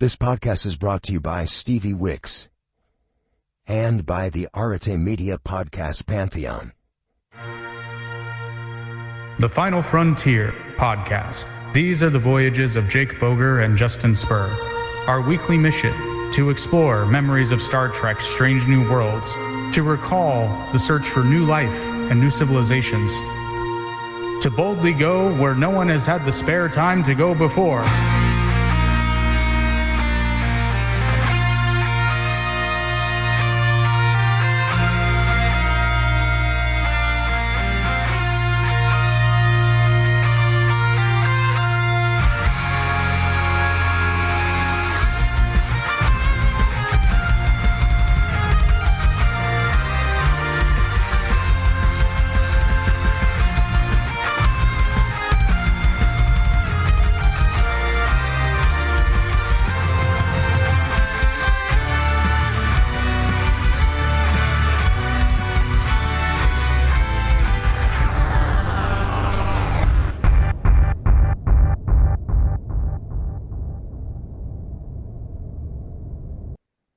This podcast is brought to you by Stevie Wicks and by the Arete Media Podcast Pantheon. The Final Frontier Podcast. These are the voyages of Jake Boger and Justin Spur. Our weekly mission, to explore memories of Star Trek's strange new worlds, to recall the search for new life and new civilizations, to boldly go where no one has had the spare time to go before.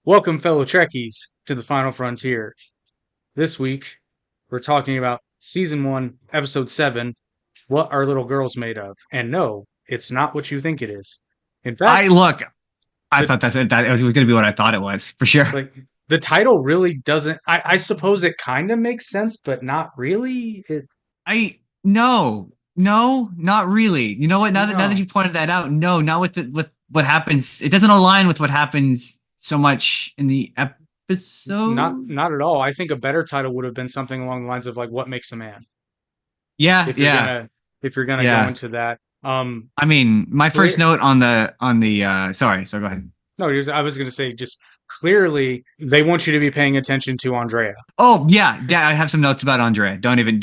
Welcome, fellow Trekkies, to the Final Frontier. This week, we're talking about Season 1, Episode 7, What Are Little Girls Made Of? And no, it's not what you think it is. In fact, I thought that it was going to be what I thought it was, for sure. Like, the title really doesn't... I suppose it kind of makes sense, but not really. No, not really. You know what? Now that you pointed that out, no, not with what happens. It doesn't align with what happens so much in the episode. Not at all. I think a better title would have been something along the lines of like "What Makes a Man." Yeah, if you're gonna go into that. I mean, my first note on the sorry, go ahead. No, I was gonna say just clearly they want you to be paying attention to Andrea. Oh yeah, I have some notes about Andrea. Don't even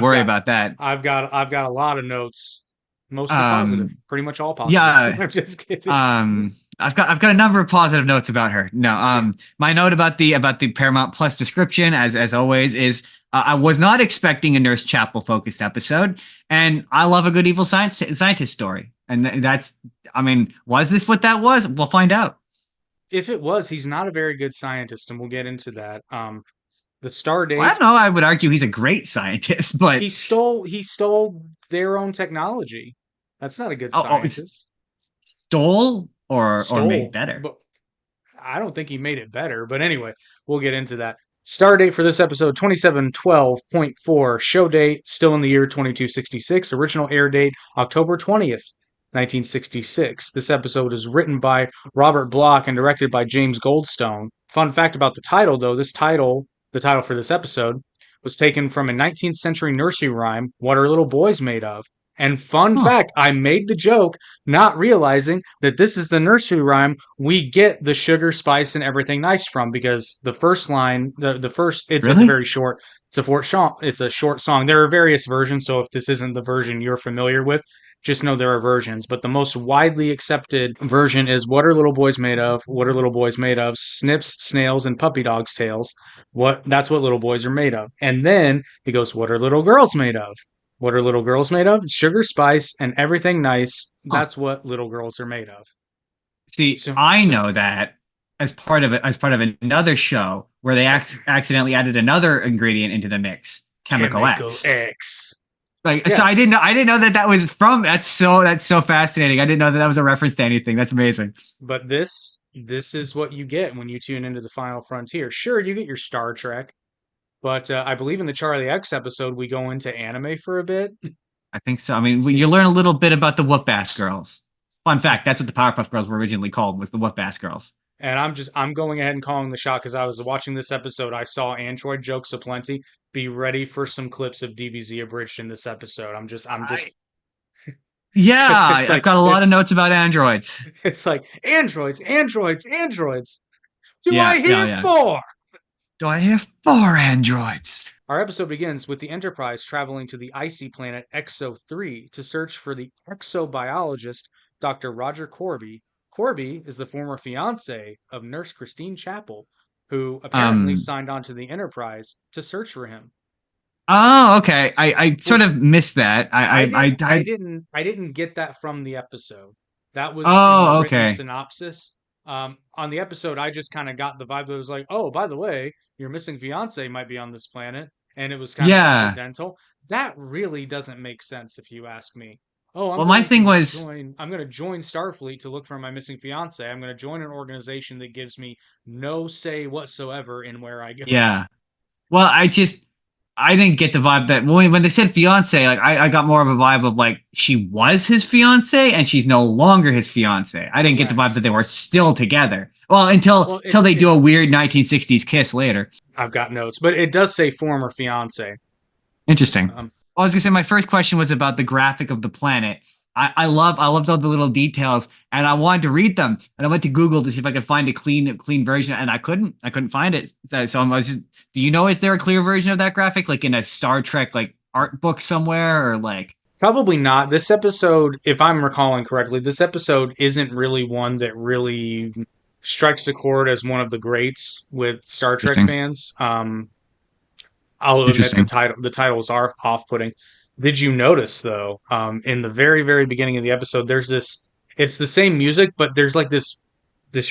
worry about that. I've got a lot of notes, mostly positive, pretty much all positive. Yeah, I'm just kidding. I've got a number of positive notes about her. No, my note about the Paramount Plus description, as always, is I was not expecting a Nurse Chapel focused episode, and I love a good evil scientist story. And that's, I mean, was this what that was? We'll find out. If it was, he's not a very good scientist, and we'll get into that. The Stardate. Well, I don't know. I would argue he's a great scientist, but he stole their own technology. That's not a good scientist. Stole or made better. But I don't think he made it better. But anyway, we'll get into that. Stardate for this episode, 2712.4. Show date, still in the year 2266. Original air date, October 20th, 1966. This episode is written by Robert Bloch and directed by James Goldstone. Fun fact about the title, though, the title for this episode was taken from a 19th century nursery rhyme, What Are Little Boys Made Of? And fun fact, I made the joke, not realizing that this is the nursery rhyme we get the sugar, spice, and everything nice from, because the first line, it's very short. It's a short song. There are various versions, so if this isn't the version you're familiar with, just know there are versions. But the most widely accepted version is What Are Little Boys Made Of? What are little boys made of? Snips, snails, and puppy dogs' tails. That's what little boys are made of. And then he goes, What are little girls made of? What are little girls made of? Sugar, spice, and everything nice. That's what little girls are made of. See, I know that as part of another show where they accidentally added another ingredient into the mix, Chemical X. Yes. So I didn't know that was from. That's so fascinating. I didn't know that was a reference to anything. That's amazing. But this is what you get when you tune into the Final Frontier. Sure, you get your Star Trek. But I believe in the Charlie X episode, we go into anime for a bit. I think so. I mean, you learn a little bit about the Whoop-Ass Girls. Fun fact, that's what the Powerpuff Girls were originally called, was the Whoop-Ass Girls. And I'm going ahead and calling the shot because I was watching this episode. I saw Android jokes aplenty. Be ready for some clips of DBZ Abridged in this episode. I'm just. Yeah, I've got a lot of notes about androids. It's like, androids. Do I hear 4? Do I hear 4 androids? Our episode begins with the Enterprise traveling to the icy planet Exo-3 to search for the exobiologist Dr. Roger Corby. Corby is the former fiancé of Nurse Christine Chapel, who apparently signed on to the Enterprise to search for him. Oh, okay. I sort of missed that. I didn't get that from the episode. That was in the Oh, written okay. synopsis. On the episode, I just kind of got the vibe that it was like, oh, by the way, your missing fiance might be on this planet, and it was kind of Yeah. incidental. That really doesn't make sense if you ask me. Oh, Well, my thing was, I'm going to join Starfleet to look for my missing fiance. I'm going to join an organization that gives me no say whatsoever in where I go. yeah. Well, I didn't get the vibe that when they said fiance, like I got more of a vibe of like she was his fiance and she's no longer his fiance. I didn't get the vibe Correct. that they were still together. Well, until Well, they do a weird 1960s kiss later. I've got notes, but it does say former fiance. Interesting. Um, I was gonna say my first question was about the graphic of the planet. I loved all the little details, and I wanted to read them. And I went to Google to see if I could find a clean version, and I couldn't find it. So I was just, do you know, is there a clear version of that graphic, like in a Star Trek like art book somewhere, or like? Probably not. This episode, if I'm recalling correctly, this episode isn't really one that really strikes a chord as one of the greats with Star Trek Interesting. fans. I'll admit Interesting. the titles are off-putting. Did you notice though, in the very, very beginning of the episode, there's this, it's the same music, but there's like this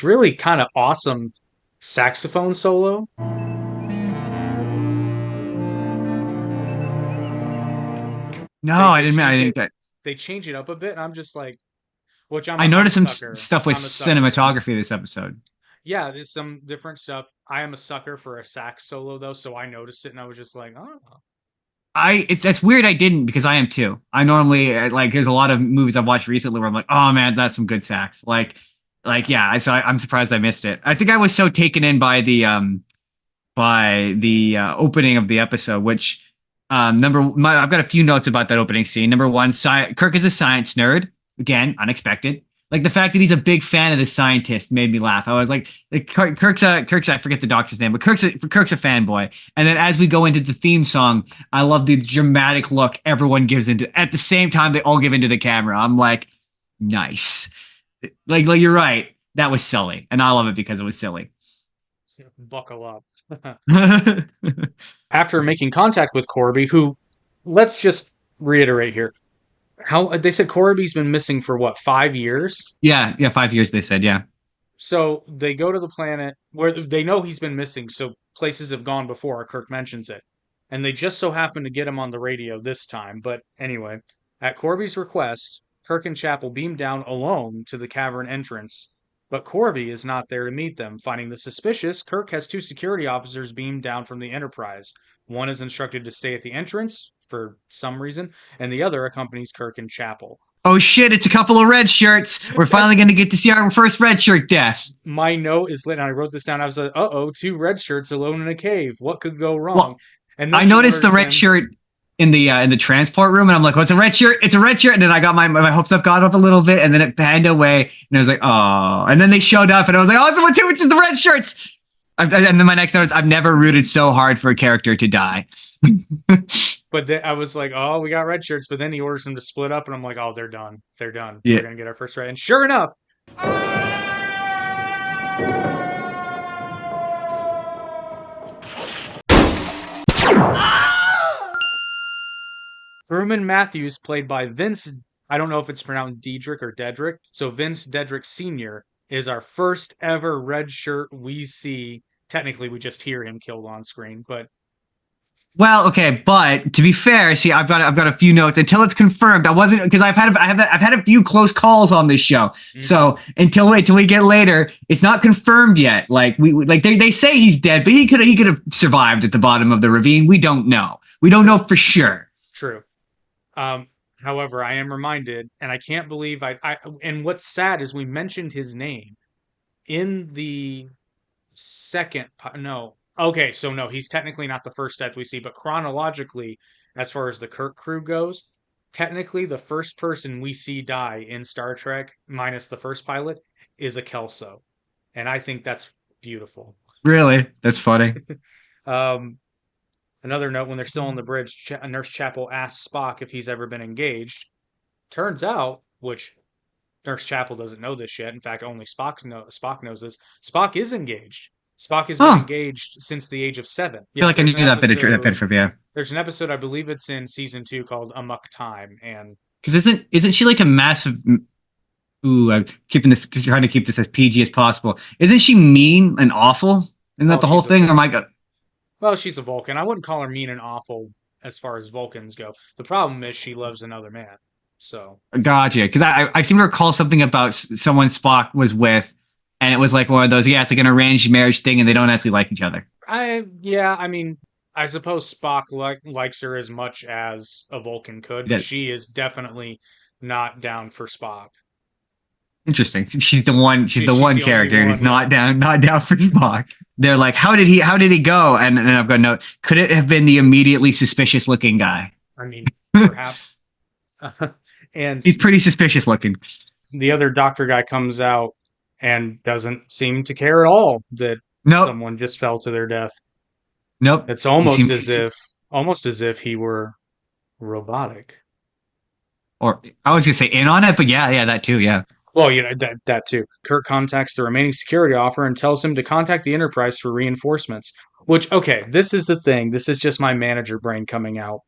really kind of awesome saxophone solo. No, They I they didn't. I change didn't it get. they change it up a bit, and I'm just like, which I I'm a noticed some sucker. stuff with I'm a sucker. cinematography this episode. Yeah, there's some different stuff. I am a sucker for a sax solo though, so I noticed it and I was just like, oh. It's weird I didn't, because I am too. I normally like, there's a lot of movies I've watched recently where I'm like, oh man, that's some good sax. Yeah. I'm surprised I missed it. I think I was so taken in by the opening of the episode, which I've got a few notes about that opening scene. Number one, Kirk is a science nerd. Again, unexpected. Like the fact that he's a big fan of the scientist made me laugh. I was like Kirk's I forget the doctor's name, but Kirk's a fanboy. And then as we go into the theme song, I love the dramatic look everyone gives into. At the same time, they all give into the camera. I'm like, nice. Like you're right. That was silly, and I love it because it was silly. Buckle up. After making contact with Corby, who, let's just reiterate here, how they said Corby's been missing for what, 5 years? Yeah, 5 years they said. Yeah. So they go to the planet where they know he's been missing, so places have gone before. Kirk mentions it. And they just so happen to get him on the radio this time. But anyway, at Corby's request, Kirk and Chapel beam down alone to the cavern entrance. But Corby is not there to meet them. Finding this suspicious, Kirk has two security officers beamed down from the Enterprise. One is instructed to stay at the entrance for some reason, and the other accompanies Kirk and Chapel. Oh shit, it's a couple of red shirts. We're finally going to get to see our first red shirt death. My note is lit, and I wrote this down. I was like, uh-oh, two red shirts alone in a cave. What could go wrong? Well, And then I you noticed the notice red them. shirt in the transport room, and I'm like, "What's a red shirt? It's a red shirt." And then I got my hopes up got up a little bit, and then it panned away, and I was like, "Oh!" And then they showed up, and I was like, "Oh, it's the one too! It's the red shirts!" And then my next note is, "I've never rooted so hard for a character to die." But then I was like, oh, we got red shirts. But then he orders them to split up, and I'm like, oh, they're done. They're done. Yeah. We're gonna get our first red. And sure enough, Truman Matthews, played by Vince. I don't know if it's pronounced Diedrich or Dedrick. So Vince Dedrick Sr. is our first ever red shirt we see. Technically, we just hear him killed on screen, but Well, okay, but to be fair, see, I've got a few notes until it's confirmed. I wasn't, because I've had a few close calls on this show. So until we get later, it's not confirmed yet. Like they say he's dead, but he could have survived at the bottom of the ravine. We don't know. We don't know for sure. True. However, I am reminded, and I can't believe and what's sad is we mentioned his name in the second. No. Okay, so no, he's technically not the first death we see, but chronologically, as far as the Kirk crew goes, technically the first person we see die in Star Trek, minus the first pilot, is a Kelso. And I think that's beautiful. Really? That's funny. Another note, when they're still on the bridge, Nurse Chapel asks Spock if he's ever been engaged. Turns out, which Nurse Chapel doesn't know this yet. In fact, only Spock knows this. Spock is engaged. Spock has been engaged since the age of 7. I feel like I knew that bit from, yeah. There's an episode, I believe it's in season 2, called Amok Time, and because isn't she like a massive? Ooh, I'm trying to keep this as PG as possible. Isn't she mean and awful? Isn't that the whole thing? Or am I? Well, she's a Vulcan. I wouldn't call her mean and awful as far as Vulcans go. The problem is she loves another man. So Gotcha. Because I seem to recall something about someone Spock was with, and it was like one of those. Yeah, it's like an arranged marriage thing, and they don't actually like each other. I mean, I suppose Spock likes her as much as a Vulcan could, but she is definitely not down for Spock. Interesting. She's the one. She's the one character who's not down for Spock. They're like, how did he go? And I've got a note. Could it have been the immediately suspicious looking guy? I mean, perhaps. And he's pretty suspicious looking. The other doctor guy comes out and doesn't seem to care at all that someone just fell to their death. Nope. It's almost as if he were robotic. Or I was gonna say in on it, but yeah, that too, yeah. Well, that too. Kirk contacts the remaining security officer and tells him to contact the Enterprise for reinforcements. Which, okay, this is the thing. This is just my manager brain coming out.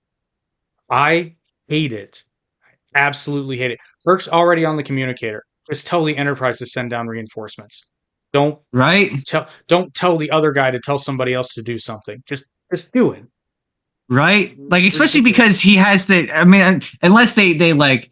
I hate it. I absolutely hate it. Kirk's already on the communicator. Just tell the Enterprise to send down reinforcements. Don't tell the other guy to tell somebody else to do something. Just do it. Right? Like, especially because he has unless they like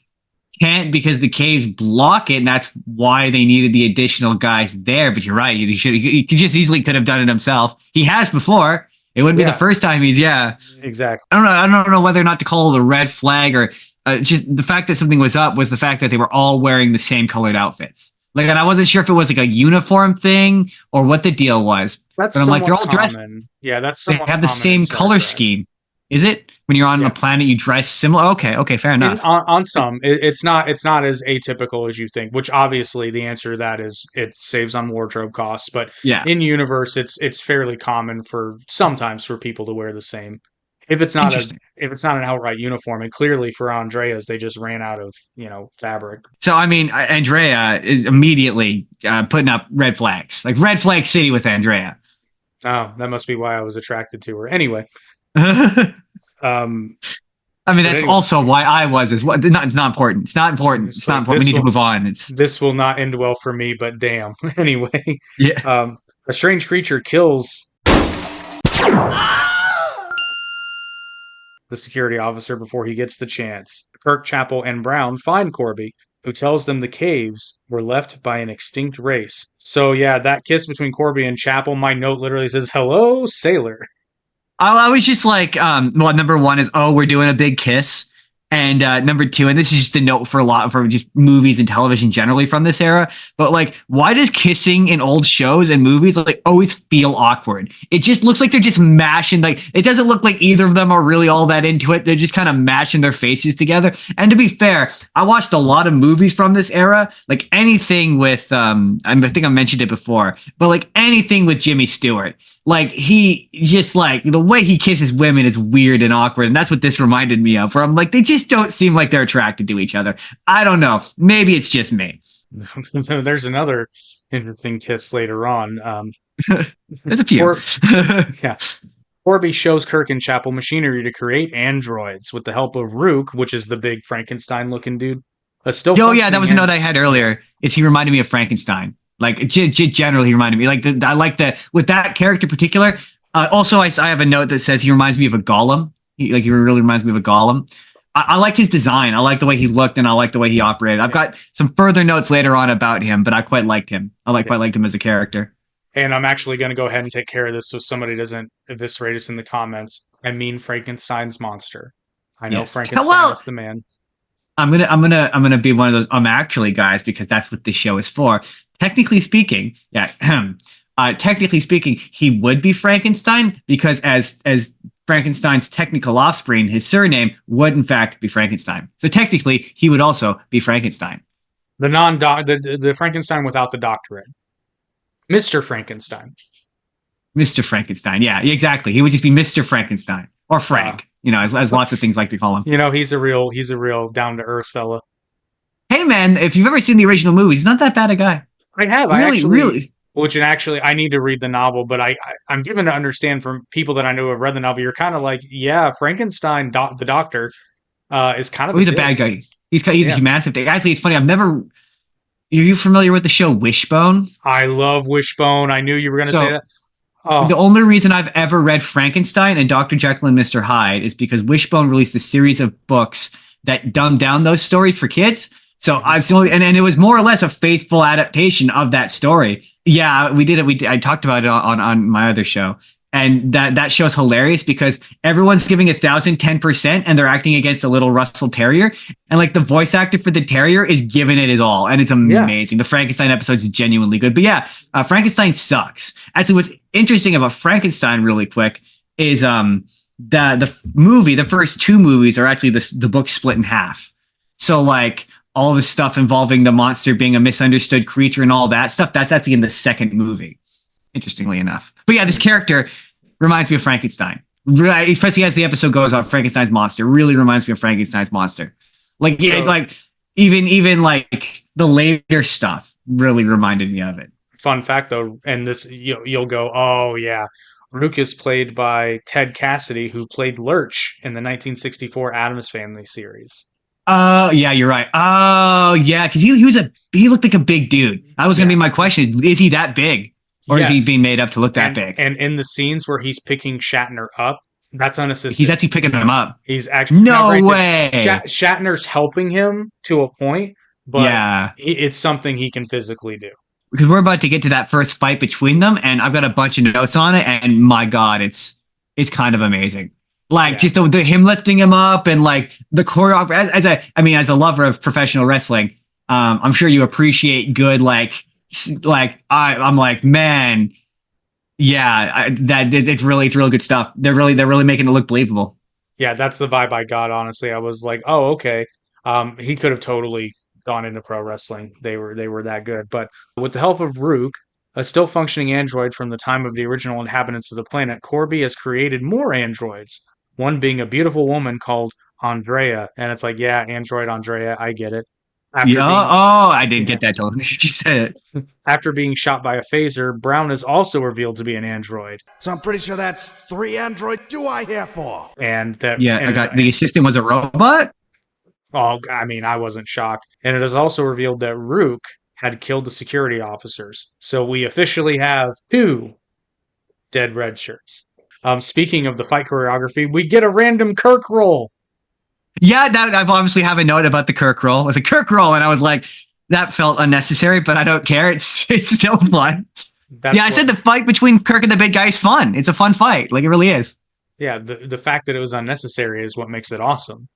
can't because the caves block it, and that's why they needed the additional guys there. But you're right. He just could have done it himself. He has before. It wouldn't be the first time exactly. I don't know whether or not to call it a red flag or just the fact that something was up was the fact that they were all wearing the same colored outfits. Like, and I wasn't sure if it was like a uniform thing or what the deal was. But I'm like, they're all dressed. Yeah, that's they have the same color scheme. Is it when you're on a planet you dress similar? Okay, fair enough. On some, it's not as atypical as you think. Which obviously the answer to that is it saves on wardrobe costs. But in universe, it's fairly common sometimes for people to wear the same. If it's not an outright uniform, and clearly for Andrea's, they just ran out of fabric. So I mean, Andrea is immediately putting up red flags, like red flag city with Andrea. Oh, that must be why I was attracted to her. Anyway. I mean, that's also why I was as well. It's not important. It's not important. It's not important. We need to move on. This will not end well for me, but damn. Anyway. Yeah. A strange creature kills the security officer before he gets the chance. Kirk, Chapel, and Brown find Corby, who tells them the caves were left by an extinct race. So yeah, that kiss between Corby and Chapel, my note literally says, "Hello, sailor." I was just like, number one is, we're doing a big kiss. And number two, and this is just a note for just movies and television generally from this era, but like, why does kissing in old shows and movies like always feel awkward? It just looks like they're just mashing, like, it doesn't look like either of them are really all that into it. They're just kind of mashing their faces together. And to be fair, I watched a lot of movies from this era, like anything with, I think I mentioned it before, but like anything with Jimmy Stewart. Like, he just, like, the way he kisses women is weird and awkward, and that's what this reminded me of, where I'm like, they just don't seem like they're attracted to each other. I don't know. Maybe it's just me. There's another interesting kiss later on. There's a few. Yeah. Corby shows Kirk and Chapel machinery to create androids with the help of Rook, which is the big Frankenstein-looking dude. That was a note I had earlier. He reminded me of Frankenstein. Like, generally, he reminded me. With that character in particular. Also, I have a note that says he reminds me of a golem. He really reminds me of a golem. I liked his design. I liked the way he looked, and I liked the way he operated. I've got some further notes later on about him, but I quite liked him. Quite liked him as a character. And I'm actually going to go ahead and take care of this so somebody doesn't eviscerate us in the comments. I mean Frankenstein's monster. I know Frankenstein is the man. I'm gonna be one of those actually guys, because that's what this show is for. Technically speaking, he would be Frankenstein, because as Frankenstein's technical offspring, his surname would in fact be Frankenstein. So technically, he would also be Frankenstein. The Frankenstein without the doctorate. Mr. Frankenstein. Mr. Frankenstein, yeah, exactly. He would just be Mr. Frankenstein. Or Frank, as lots of things like to call him. He's a real down-to-earth fella. Hey, man, if you've ever seen the original movie, he's not that bad a guy. I have. Really. I need to read the novel, but I'm given to understand from people that I know have read the novel, you're kind of like, yeah, Frankenstein, the doctor, is kind of he's a bad guy. He's a massive thing. Actually, it's funny. you familiar with the show Wishbone? I love Wishbone. I knew you were going to So say that. Oh, the only reason I've ever read Frankenstein and Dr. Jekyll and Mr. Hyde is because Wishbone released a series of books that dumbed down those stories for kids. So I slowly, and it was more or less a faithful adaptation of that story. Yeah, we did it. I talked about it on my other show. And that show's hilarious because everyone's giving 1,010% and they're acting against a little Russell Terrier. And like the voice actor for the Terrier is giving it his all. And it's amazing. The Frankenstein episode is genuinely good. But yeah, Frankenstein sucks. Actually, what's interesting about Frankenstein really quick is the movie, the first two movies are actually the book split in half. So like all the stuff involving the monster being a misunderstood creature and all that stuff, that's actually in the second movie. Interestingly enough. But yeah, this character reminds me of Frankenstein. Right, especially as the episode goes on, Frankenstein's monster really reminds me of Frankenstein's monster. Like, yeah, so, like even like the later stuff really reminded me of it. Fun fact though, and this you'll go, oh yeah. Rook is played by Ted Cassidy, who played Lurch in the 1964 Addams Family series. Oh, yeah, you're right. Oh, yeah, because he looked like a big dude. That was going to be my question. Is he that big? Or is he being made up to look that big? And in the scenes where he's picking Shatner up, that's unassisted. He's actually picking him up. He's actually no way. Shatner's helping him to a point, but it's something he can physically do. Because we're about to get to that first fight between them, and I've got a bunch of notes on it, and my God, it's kind of amazing. Like just the him lifting him up, and like the choreography. As a lover of professional wrestling, I'm sure you appreciate good I'm like, man, yeah, it's really good stuff. They're really making it look believable. Yeah, that's the vibe I got. Honestly, I was like, oh, okay. He could have totally gone into pro wrestling. They were that good. But with the help of Rook, a still functioning android from the time of the original inhabitants of the planet, Corby has created more androids. One being a beautiful woman called Andrea, and it's like, yeah, android Andrea, I get it. I didn't get that till she said it. After being shot by a phaser, Brown is also revealed to be an android. So I'm pretty sure that's 3 androids do I hear for. And that the assistant was a robot? Oh, I mean, I wasn't shocked. And it is also revealed that Rook had killed the security officers. So we officially have 2 dead Redshirts. Speaking of the fight choreography, we get a random Kirk roll. Yeah, I've obviously have a note about the Kirk roll. It was a Kirk roll, and I was like, that felt unnecessary, but I don't care. It's still fun. I said the fight between Kirk and the big guy is fun. It's a fun fight. Like, it really is. Yeah, the fact that it was unnecessary is what makes it awesome.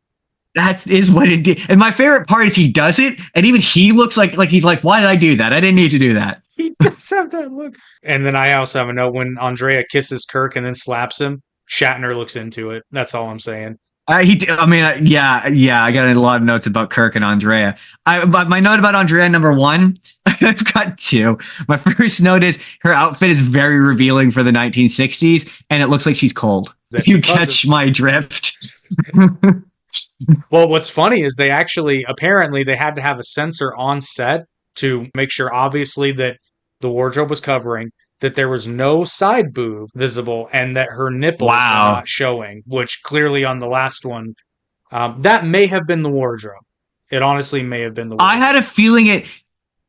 That is what it did. And my favorite part is he does it, and even he looks like he's like, why did I do that? I didn't need to do that. He does have that look. And then I also have a note when Andrea kisses Kirk and then slaps him, Shatner looks into it. That's all I'm saying. I got a lot of notes about Kirk and Andrea. But my note about Andrea, number 1, I've got 2. My first note is her outfit is very revealing for the 1960s, and it looks like she's cold. If you catch my drift. Well, what's funny is apparently they had to have a sensor on set to make sure, obviously, that the wardrobe was covering, that there was no side boob visible, and that her nipples were not showing, which clearly on the last one, that may have been the wardrobe. It honestly may have been the wardrobe. I had a feeling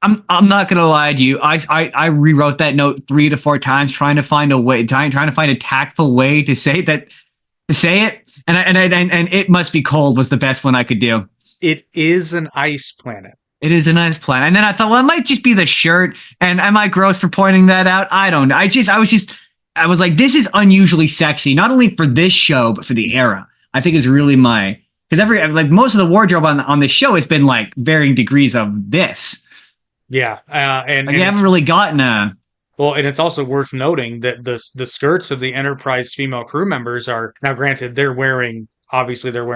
I'm not gonna lie to you. I rewrote that note 3 to 4 times trying to find a way, trying to find a tactful way to say it. And it must be cold was the best one I could do. It is an ice planet. It is a nice plan. And then I thought, well, it might just be the shirt. And am I gross for pointing that out? I don't know. I was like, this is unusually sexy, not only for this show, but for the era. I think is really because most of the wardrobe on this show has been like varying degrees of this. Yeah. And you haven't really gotten a. Well, and it's also worth noting that the skirts of the Enterprise female crew members are, now granted, they're wearing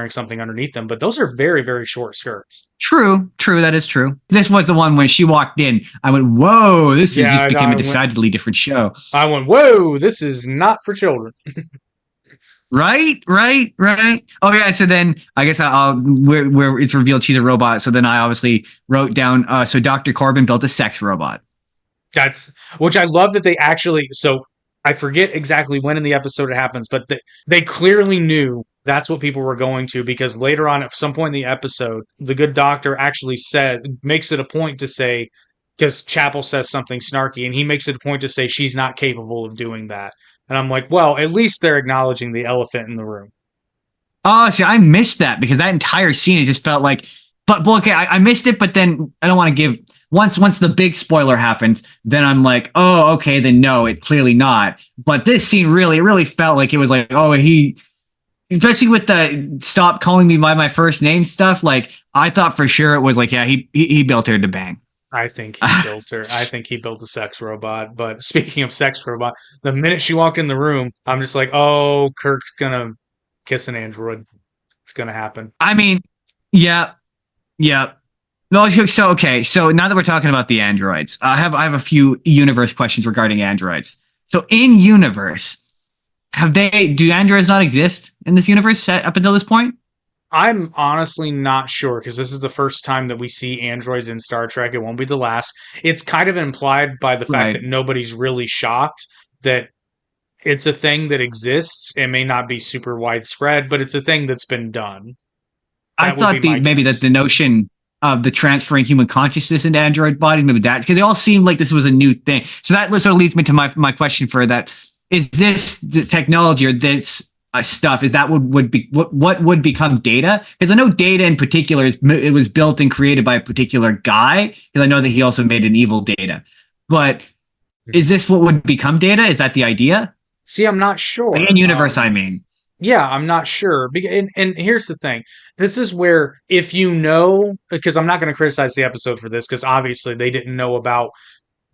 something underneath them, but those are very, very short skirts. True, that is true. This was the one when she walked in, I went, whoa, this just became a decidedly different show. I went, whoa, this is not for children. Right. Oh yeah, so then I guess where it's revealed she's a robot, so then I obviously wrote down, so Dr. Corbin built a sex robot. Which I love that they actually, so I forget exactly when in the episode it happens, but they clearly knew that's what people were going to, because later on at some point in the episode, the good doctor actually makes it a point to say, because Chapel says something snarky, and he makes it a point to say she's not capable of doing that. And I'm like, well, at least they're acknowledging the elephant in the room. Oh, see, I missed that because that entire scene, it just felt like, but okay, I missed it, but then I don't want to give, once the big spoiler happens, then I'm like, oh, okay, then no, it clearly not. But this scene really felt like it was like, oh, especially with the stop calling me by my first name stuff, like I thought for sure it was like, yeah, he built her to bang. I think he built her. I think he built a sex robot. But speaking of sex robot, the minute she walked in the room, I'm just like, oh, Kirk's gonna kiss an android. It's gonna happen. I mean, yeah. No, so okay. So now that we're talking about the androids, I have a few universe questions regarding androids. So in universe, do androids not exist in this universe up until this point? I'm honestly not sure, because this is the first time that we see androids in Star Trek. It won't be the last. It's kind of implied by the fact that nobody's really shocked that it's a thing that exists. It may not be super widespread, but it's a thing that's been done. I thought maybe that the notion of the transferring human consciousness into android bodies, maybe that, because they all seemed like this was a new thing. So that sort of leads me to my question for that. Is this the technology or this stuff, is that what would become data? Because I know data in particular it was built and created by a particular guy, because I know that he also made an evil data. But is this what would become data? Is that the idea? See, I'm not sure. In universe, I mean. Yeah, I'm not sure. And here's the thing. This is where, if you know, because I'm not going to criticize the episode for this, because obviously they didn't know about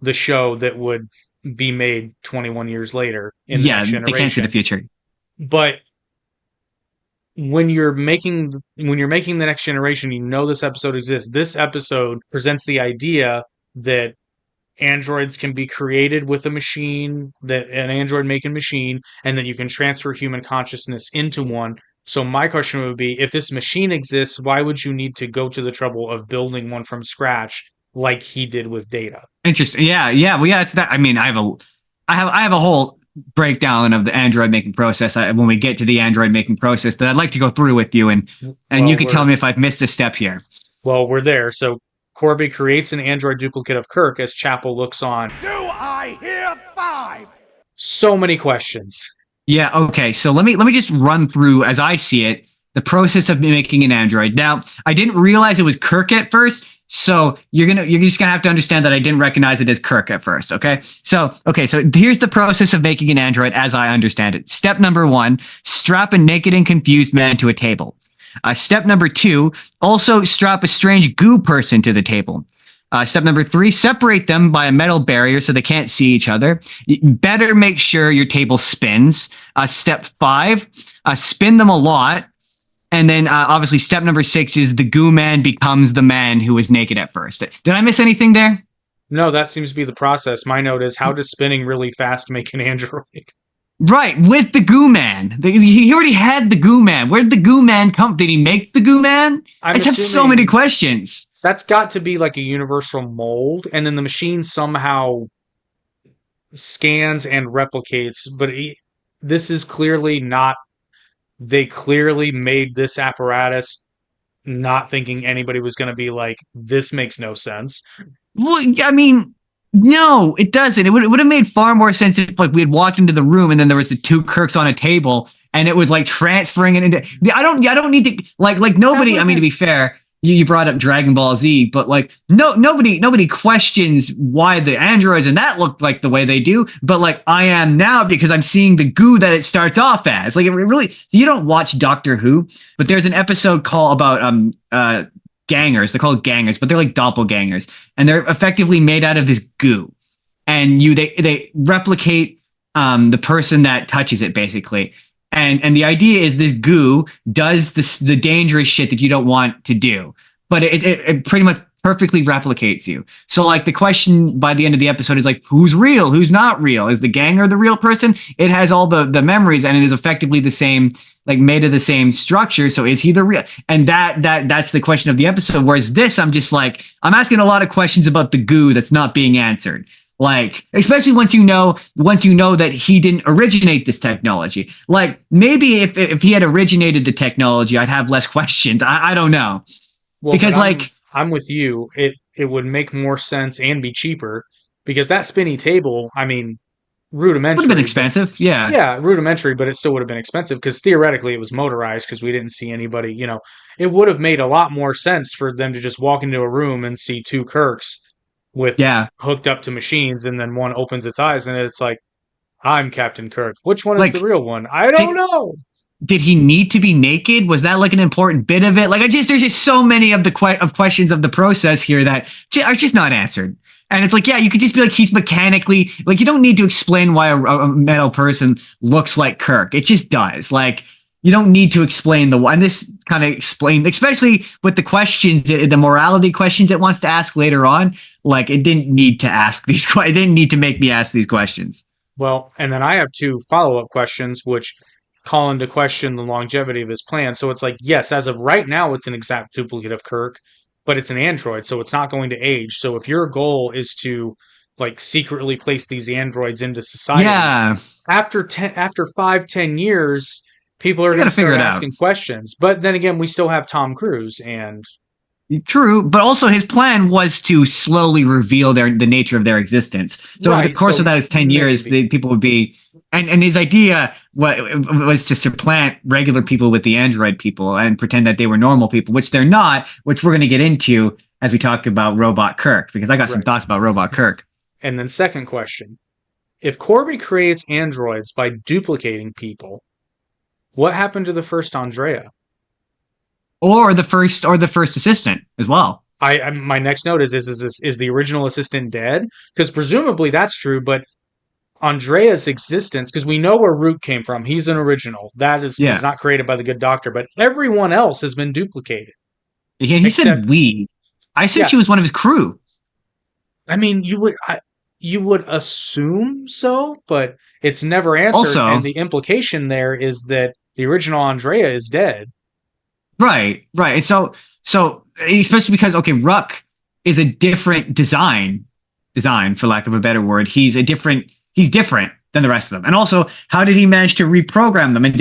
the show that would be made 21 years later in the next generation. They can't see the future. But when you're making the next generation, you know this episode exists. This episode presents the idea that androids can be created with a machine, that an android making machine, and that you can transfer human consciousness into one. So my question would be, if this machine exists, why would you need to go to the trouble of building one from scratch like he did with Data? Interesting. Yeah. Well, yeah, it's that. I mean, I have a whole breakdown of the android making process when we get to the android making process that I'd like to go through with you, and you can tell me if I've missed a step here. Well, we're there. So Corby creates an android duplicate of Kirk as Chapel looks on. Do I hear 5? So many questions. Yeah. Okay. So let me just run through, as I see it, the process of making an android. Now, I didn't realize it was Kirk at first. So you're just gonna have to understand that I didn't recognize it as Kirk at first. Okay. So here's the process of making an android as I understand it. Step number 1, strap a naked and confused man to a table. Step number 2, also strap a strange goo person to the table. Step number 3, separate them by a metal barrier so they can't see each other. You better make sure your table spins. Step 5, spin them a lot. And then obviously step number 6 is the goo man becomes the man who was naked at first. Did I miss anything there? No, that seems to be the process. My note is, how does spinning really fast make an android? Right, with the goo man. He already had the goo man. Where did the goo man come? Did he make the goo man? I just have so many questions. That's got to be like a universal mold, and then the machine somehow scans and replicates. But this is clearly not. They clearly made this apparatus not thinking anybody was going to be like, this makes no sense. Well, I mean, no, it doesn't. It would have made far more sense if like we had walked into the room and then there was the 2 Kirks on a table and it was like transferring it into. I don't need to like nobody. I mean, to be fair, you brought up Dragon Ball Z, but like nobody questions why the androids and that look like the way they do. But like I am now, because I'm seeing the goo that it starts off as. Like it really, you don't watch Doctor Who, but there's an episode called about gangers. They're called gangers, but they're like doppelgangers, and they're effectively made out of this goo, and they replicate the person that touches it basically. And the idea is this goo does the dangerous shit that you don't want to do, but it pretty much perfectly replicates you. So like the question by the end of the episode is like, who's real? Who's not real? Is the ganger the real person? It has all the memories and it is effectively the same, like made of the same structure. So is he the real? And that's the question of the episode. Whereas this, I'm just like, I'm asking a lot of questions about the goo that's not being answered. Like, especially once you know that he didn't originate this technology. Like, maybe if he had originated the technology, I'd have less questions. I don't know. Well, Because I'm with you. It would make more sense and be cheaper because that spinny table, I mean, would have been rudimentary, but expensive. Yeah. yeah, rudimentary, but it still would have been expensive because theoretically it was motorized because we didn't see anybody, it would have made a lot more sense for them to just walk into a room and see two Kirks with Yeah. hooked up to machines and then one opens its eyes and it's like, I'm Captain Kirk. Which one is the Like, real one? I don't know. did he need to be naked? Was that like an important bit of it? Like, there's just so many of the questions of the process here that are just not answered. And it's like, yeah, you could just be like, he's mechanically, like, you don't need to explain why a metal person looks like Kirk. It just does. Like, you don't need to explain and this kind of explained, especially with the questions, the morality questions it wants to ask later on. Like, it didn't need to ask these, it didn't need to make me ask these questions. Well, and then I have two follow-up questions, which call into question the longevity of his plan. So it's like, yes, as of right now, it's an exact duplicate of Kirk, but it's an android, so it's not going to age. So if your goal is to like secretly place these androids into society, Yeah. after 5-10 years, people are going to start asking questions. But then again, we still have Tom Cruise and true, but also his plan was to slowly reveal the nature of their existence. So over the course of those 10 years, the people would be, and his idea was to supplant regular people with the android people and pretend that they were normal people, which they're not, which we're going to get into as we talk about Robot Kirk, because I got some thoughts about Robot Kirk. And then second question, if Corby creates androids by duplicating people, what happened to the first Andrea? Or the first assistant as well. My next note is the original assistant dead? Because presumably that's true, but Andrea's existence, because we know where Root came from. He's an original. That was not created by the good doctor, but everyone else has been duplicated. Yeah, he said we. I said she was one of his crew. I mean, you would assume so, but it's never answered. Also, and the implication there is that the original Andrea is dead. Right. And so especially because Ruck is a different design for lack of a better word. He's different than the rest of them. And also, how did he manage to reprogram them? And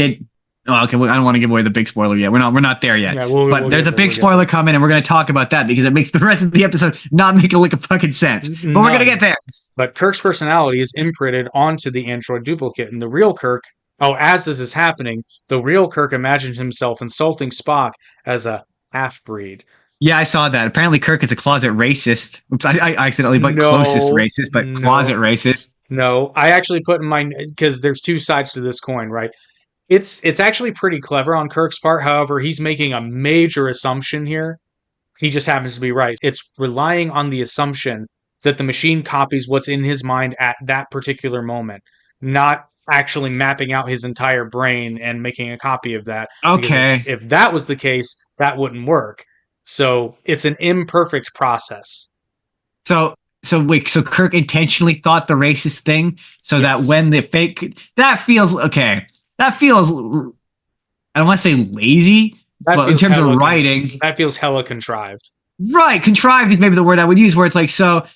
I don't want to give away the big spoiler yet. We're not there yet. Yeah, but there's a big spoiler coming, and we're going to talk about that because it makes the rest of the episode not make it look a fucking sense. But we're going to get there. But Kirk's personality is imprinted onto the android duplicate, and the real Kirk. As this is happening, the real Kirk imagines himself insulting Spock as a half-breed. Yeah, I saw that. Apparently, Kirk is a closet racist. Oops, I accidentally put closest racist, but closet racist. No, I actually put in my, because there's two sides to this coin, right? It's actually pretty clever on Kirk's part. However, he's making a major assumption here. He just happens to be right. It's relying on the assumption that the machine copies what's in his mind at that particular moment, not actually mapping out his entire brain and making a copy of that. Okay. If that was the case, that wouldn't work. So it's an imperfect process. So Kirk intentionally thought the racist thing so that when the fake, that feels, I don't want to say lazy, but in terms of writing. That feels hella contrived. Right. Contrived is maybe the word I would use, where it's like, so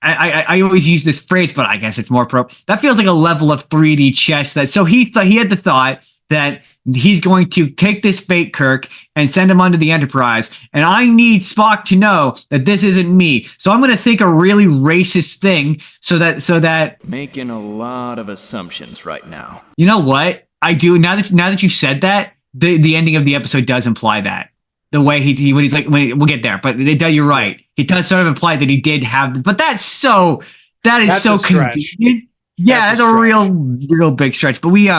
I always use this phrase, but I guess it's more that feels like a level of 3D chess. So he had the thought that he's going to take this fake Kirk and send him onto the Enterprise, and I need Spock to know that this isn't me. So I'm going to think a really racist thing so that making a lot of assumptions right now. You know what? I do now that you've said that, the ending of the episode does imply that. The way we'll get there, but you're right. He does sort of imply that he did have, but that's so convenient. Yeah, that's a real big stretch. But we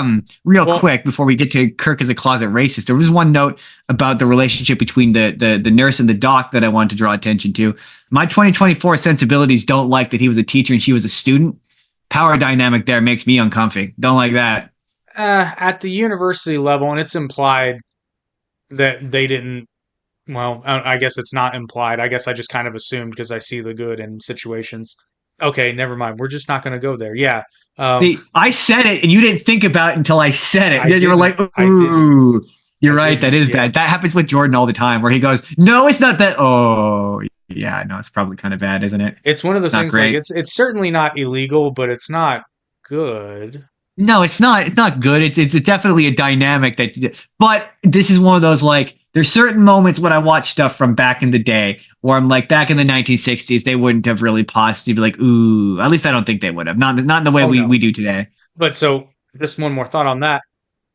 quick before we get to Kirk as a closet racist, there was one note about the relationship between the nurse and the doc that I wanted to draw attention to. My 2024 sensibilities don't like that he was a teacher and she was a student. Power dynamic there makes me uncomfy. Don't like that. At the university level, and it's implied that they didn't. Well, I guess it's not implied. I guess I just kind of assumed because I see the good in situations. Okay, never mind. We're just not going to go there. Yeah. I said it, and you didn't think about it until I said it. Then you were like, ooh, you're right. That is bad. That happens with Jordan all the time, where he goes, no, it's not that. Oh, Yeah, no, it's probably kind of bad, isn't it? It's one of those Not things like great. it's certainly not illegal, but it's not good. No, it's not. It's not good. It's definitely a dynamic but this is one of those like. There's certain moments when I watch stuff from back in the day where I'm like, back in the 1960s, they wouldn't have really paused to be like, ooh. At least I don't think they would have. Not in the way Oh, no. we do today. But so just one more thought on that.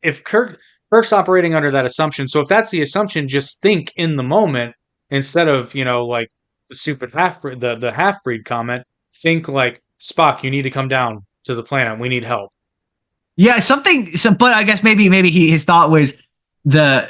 If Kirk's operating under that assumption, so if that's the assumption, just think in the moment instead of, like the stupid the half breed comment, think like Spock, you need to come down to the planet. We need help. Yeah, something. But I guess maybe his thought was the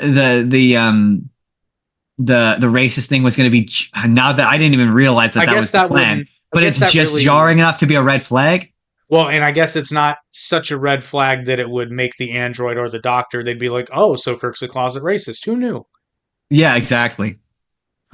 racist thing was going to be. Now that I didn't even realize that was the plan, but it's just jarring enough to be a red flag. Well, and I guess it's not such a red flag that it would make the android or the doctor. They'd be like, "Oh, so Kirk's a closet racist. Who knew?" Yeah, exactly.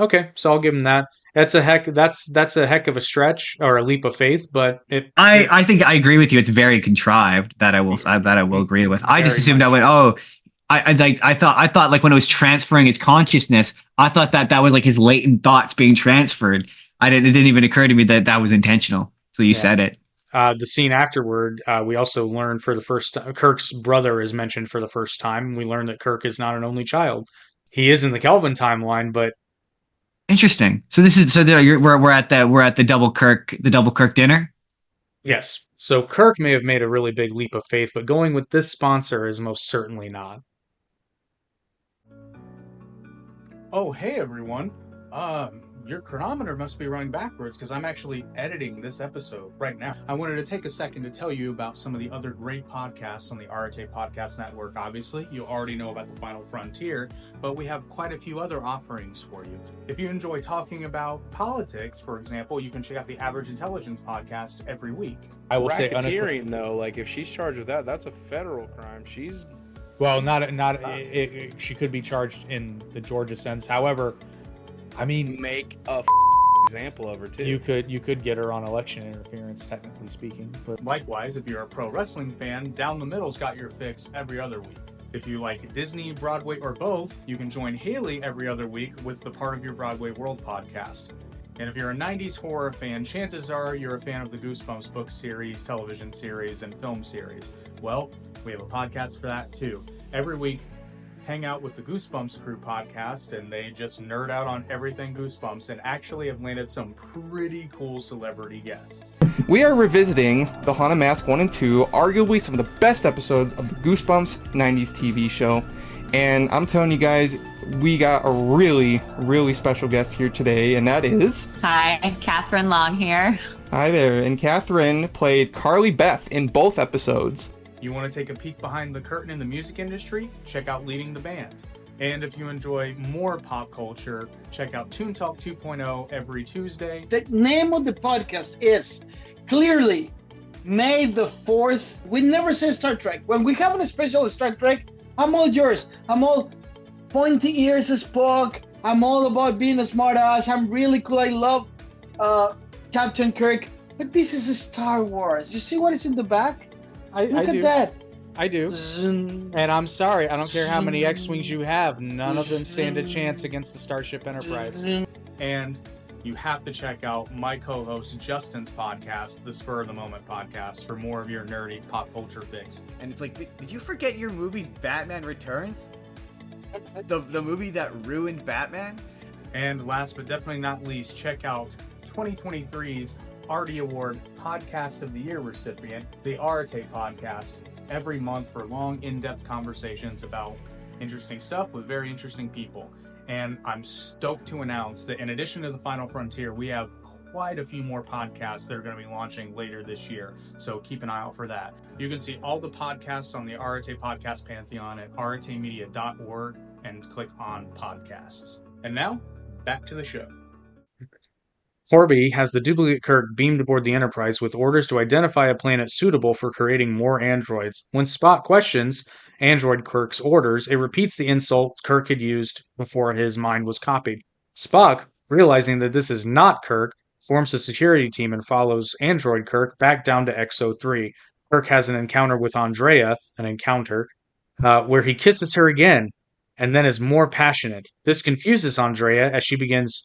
Okay, so I'll give him that. That's a heck of a stretch or a leap of faith, but I think I agree with you. It's very contrived. That I will agree with. I just assumed I thought like when it was transferring his consciousness, I thought that was like his latent thoughts being transferred. It didn't even occur to me that was intentional. So you said it. The scene afterward, we also learned for the first Kirk's brother is mentioned for the first time. We learned that Kirk is not an only child. He is in the Kelvin timeline, but interesting. So we're at the double Kirk dinner. Yes. So Kirk may have made a really big leap of faith, but going with this sponsor is most certainly not. Oh, hey everyone. Your chronometer must be running backwards because I'm actually editing this episode right now. I wanted to take a second to tell you about some of the other great podcasts on the Arate Podcast Network. Obviously, you already know about The Final Frontier, but we have quite a few other offerings for you. If you enjoy talking about politics, for example, you can check out the Average Intelligence podcast every week. I will say racketeering, though, like if she's charged with that, that's a federal crime. She's she could be charged in the Georgia sense. However, I mean, make a example of her too. You could get her on election interference, technically speaking. But likewise, if you're a pro wrestling fan, Down the Middle's got your fix every other week. If you like Disney, Broadway, or both, you can join Haley every other week with the Part of Your Broadway World podcast. And if you're a 90s horror fan, chances are you're a fan of the Goosebumps book series, television series, and film series. Well, we have a podcast for that too. Every week, hang out with the Goosebumps Crew podcast, and they just nerd out on everything Goosebumps and actually have landed some pretty cool celebrity guests. We are revisiting The Haunted Mask 1 and 2, arguably some of the best episodes of the Goosebumps 90s TV show. And I'm telling you guys, we got a really, really special guest here today, and that is... Hi, Catherine Long here. Hi there, and Catherine played Carly Beth in both episodes. You want to take a peek behind the curtain in the music industry? Check out Leading the Band. And if you enjoy more pop culture, check out Toon Talk 2.0 every Tuesday. The name of the podcast is clearly May the 4th. We never say Star Trek. When we have a special Star Trek, I'm all yours. I'm all pointy ears as Spock. I'm all about being a smart ass. I'm really cool. I love Captain Kirk. But this is a Star Wars. You see what is in the back? Look at that. I do. And I'm sorry, I don't care how many X-Wings you have. None of them stand a chance against the Starship Enterprise. And you have to check out my co-host Justin's podcast, the Spur of the Moment podcast, for more of your nerdy pop culture fix. And it's like, did you forget your movie's Batman Returns? The movie that ruined Batman? And last but definitely not least, check out 2023's Artie Award Podcast of the Year recipient, the Arate Podcast, every month for long, in-depth conversations about interesting stuff with very interesting people. And I'm stoked to announce that in addition to The Final Frontier, we have quite a few more podcasts that are going to be launching later this year. So keep an eye out for that. You can see all the podcasts on the Arate Podcast Pantheon at aratemedia.org and click on podcasts. And now, back to the show. Horby has the duplicate Kirk beamed aboard the Enterprise with orders to identify a planet suitable for creating more androids. When Spock questions Android Kirk's orders, it repeats the insult Kirk had used before his mind was copied. Spock, realizing that this is not Kirk, forms a security team and follows Android Kirk back down to XO3. Kirk has an encounter with Andrea, where he kisses her again, and then is more passionate. This confuses Andrea as she begins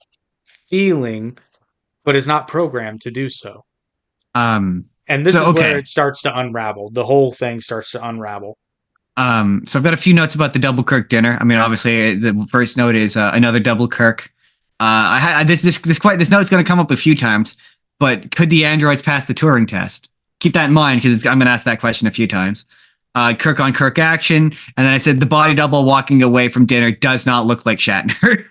feeling, but is not programmed to do so. Um, And this So, is where okay. it starts to unravel. The whole thing starts to unravel. So I've got a few notes about the double Kirk dinner. I mean, obviously, the first note is another double Kirk. I had this note's going to come up a few times, but could the androids pass the Turing test? Keep that in mind because I'm going to ask that question a few times. Kirk on Kirk action, and then I said the body double walking away from dinner does not look like Shatner.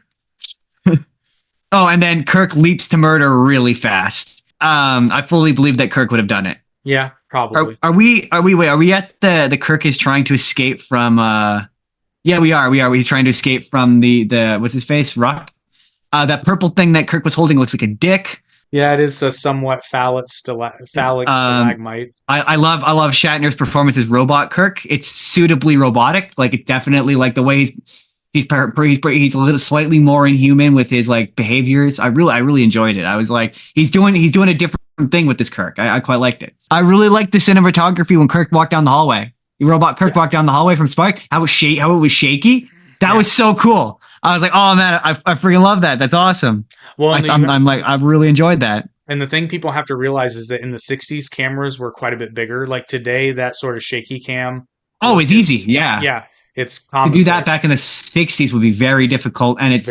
Oh, and then Kirk leaps to murder really fast. I fully believe that Kirk would have done it. Yeah, probably. Are we at the Kirk is trying to escape from yeah, we are. He's trying to escape from the what's his face? Rock? That purple thing that Kirk was holding looks like a dick. Yeah, it is a somewhat phallic stalagmite. I love Shatner's performance as Robot Kirk. It's suitably robotic. Like it's definitely like the way he's a little slightly more inhuman with his like behaviors. I really enjoyed it. I was like, he's doing a different thing with this Kirk. I quite liked it. I really liked the cinematography when Kirk walked down the hallway. Robot Kirk walked down the hallway from Spark. How it was shaky. That was so cool. I was like, oh man, I freaking love that. That's awesome. Well, I'm like, I've really enjoyed that. And the thing people have to realize is that in the 60s, cameras were quite a bit bigger. Like today, that sort of shaky cam. Oh, it's easy. Yeah. Yeah. It's to do that back in the 60s would be very difficult. And it's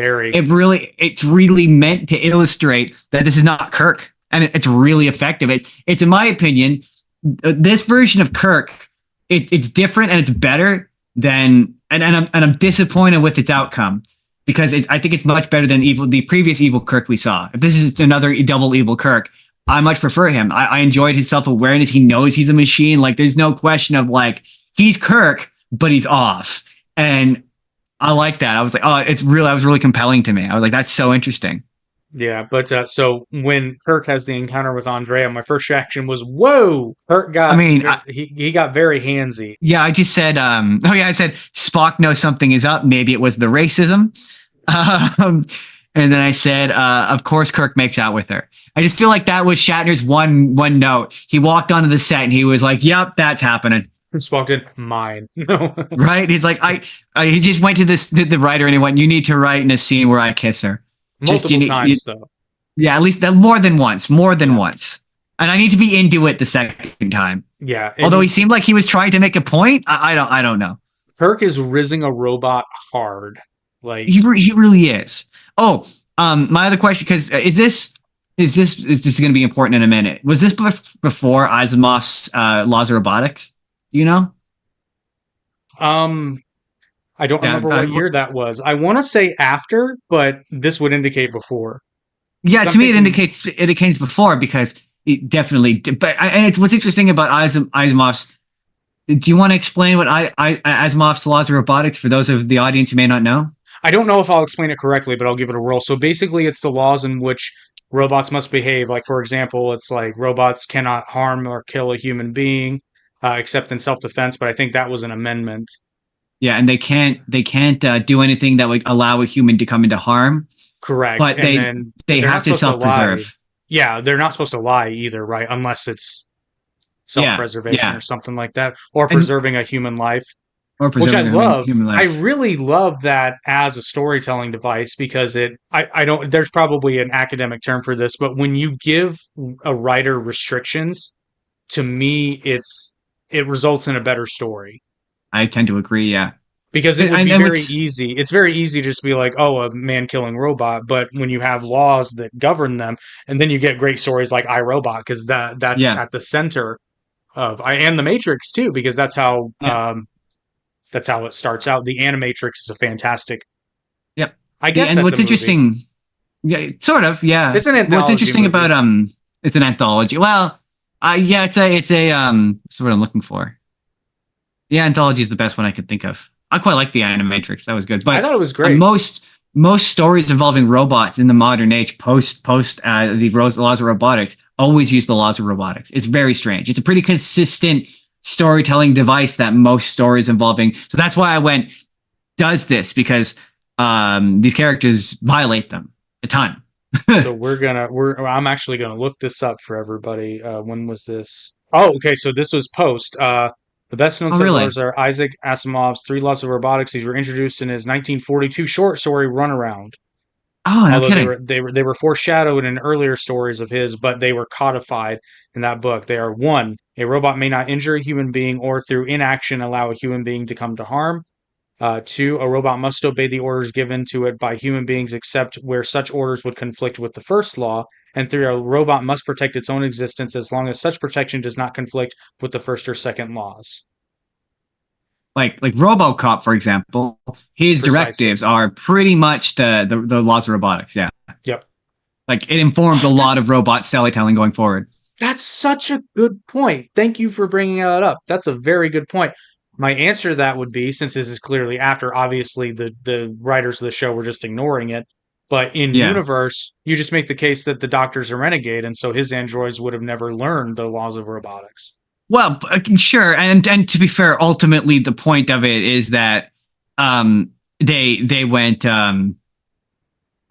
really meant to illustrate that this is not Kirk. And it's really effective. It's in my opinion, this version of Kirk, it's different and it's better than, and I'm disappointed with its outcome. Because I think it's much better than the previous evil Kirk we saw. If this is another double evil Kirk, I much prefer him. I enjoyed his self-awareness. He knows he's a machine. Like, there's no question of like, he's Kirk, but he's off. And I like that. I was like, oh, that was really compelling to me. I was like, that's so interesting. Yeah, but so when Kirk has the encounter with Andrea, my first reaction was, whoa! Kirk got, he got very handsy. Yeah, I just said, I said, Spock knows something is up. Maybe it was the racism. And then I said, of course, Kirk makes out with her. I just feel like that was Shatner's one note. He walked onto the set and he was like, yep, that's happening. Spock did mine. No. Right? He's like, he just went to the writer and he went, you need to write in a scene where I kiss her. Multiple times, though. Yeah, at least more than once. And I need to be into it the second time. Yeah. Although he seemed like he was trying to make a point. I don't know. Kirk is rizzing a robot hard. Like he really is. Oh, my other question, because is this going to be important in a minute? Was this before Asimov's Laws of Robotics? Do you know? I don't remember what year that was. I want to say after, but this would indicate before. Yeah, to me it indicates before because it definitely. But what's interesting about Asimov's. Do you want to explain what Asimov's Laws of Robotics for those of the audience who may not know? I don't know if I'll explain it correctly, but I'll give it a whirl. So basically, it's the laws in which robots must behave. Like, for example, it's like robots cannot harm or kill a human being except in self-defense. But I think that was an amendment. Yeah, and they can't do anything that would allow a human to come into harm. Correct. But they have to self-preserve. Yeah, they're not supposed to lie either, right? Unless it's self-preservation or something like that, or preserving a human life. Which I love. I really love that as a storytelling device because I don't. There's probably an academic term for this, but when you give a writer restrictions, to me, it results in a better story. I tend to agree. Yeah, because it would be very easy. It's very easy to just be like, oh, a man killing robot. But when you have laws that govern them, and then you get great stories like iRobot, because that's at the center of and the Matrix too, because that's how. Yeah. That's how it starts out. The Animatrix is a fantastic. Yep. I guess. And what's interesting, sort of, yeah. It's an anthology. What's interesting about it's an anthology. Well, it's a that's what I'm looking for. Yeah, anthology is the best one I could think of. I quite like the Animatrix. That was good. But I thought it was great. Most stories involving robots in the modern age, post the laws of robotics, always use the laws of robotics. It's very strange. It's a pretty consistent storytelling device that most stories involving. So that's why I went, does this, because these characters violate them a ton. So I'm actually gonna look this up for everybody. When was this? Oh, okay. So this was post. The best known settlers are Isaac Asimov's 3 Laws of Robotics. These were introduced in his 1942 short story Runaround. Oh, no Although kidding. they were foreshadowed in earlier stories of his, but they were codified in that book. They are: one, a robot may not injure a human being or through inaction allow a human being to come to harm. Two, a robot must obey the orders given to it by human beings except where such orders would conflict with the first law. And three, a robot must protect its own existence as long as such protection does not conflict with the first or second laws. Like RoboCop, for example, his Precisely. directives are pretty much the laws of robotics. Yeah. Yep. Like it informs a lot of robot storytelling going forward. That's such a good point. Thank you for bringing that up. That's a very good point. My answer to that would be, since this is clearly after, obviously the writers of the show were just ignoring it, but in Yeah. universe, you just make the case that the doctor's a renegade, and so his androids would have never learned the laws of robotics. Well, sure, and to be fair, ultimately the point of it is that they went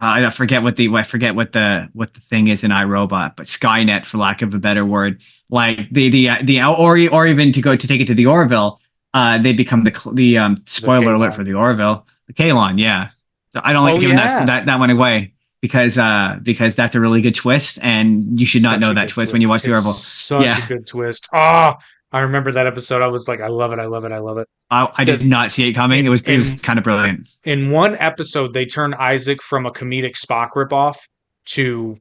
I forget what the thing is in iRobot, but Skynet, for lack of a better word, like or even to take it to the Orville, they become the spoiler alert for the Orville, the Kalon, yeah. So I don't like giving that one away because that's a really good twist, and you should not know that twist when you watch the Orville. Such a good twist. Oh, I remember that episode. I was like, I love it, I love it, I love it. I did not see it coming. It was kind of brilliant. In one episode, they turned Isaac from a comedic Spock ripoff to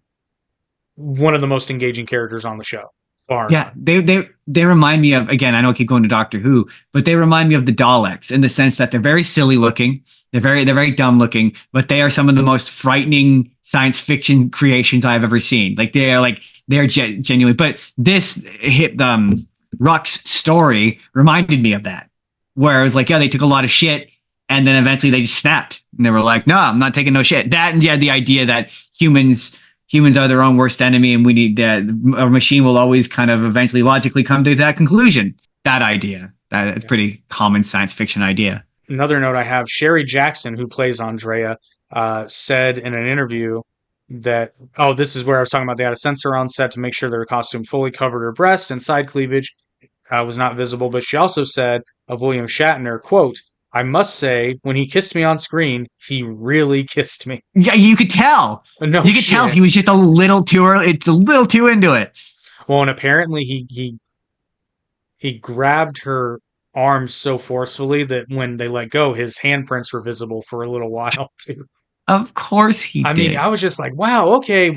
one of the most engaging characters on the show. Yeah, they remind me of, again, I know I keep going to Doctor Who, but they remind me of the Daleks in the sense that they're very silly looking, they're very dumb looking, but they are some of the most frightening science fiction creations I've ever seen. Like they're genuine. But this Ruck's story reminded me of that. Where it was like, yeah, they took a lot of shit, and then eventually they just snapped, and they were like, "No, I'm not taking no shit." That, and yeah, the idea that humans are their own worst enemy, and we need that a machine will always kind of eventually logically come to that conclusion. That idea, that's pretty common science fiction idea. Another note I have: Sherry Jackson, who plays Andrea, said in an interview that, this is where I was talking about. They had a sensor on set to make sure their costume fully covered her breast and side cleavage was not visible, but she also said of William Shatner, quote, "I must say, when he kissed me on screen, he really kissed me." Yeah, you could tell. No, you could tell he was just a little too early. It's a little too into it. Well, and apparently he grabbed her arms so forcefully that when they let go, his handprints were visible for a little while too. Of course he did. I mean, I was just like, wow, okay,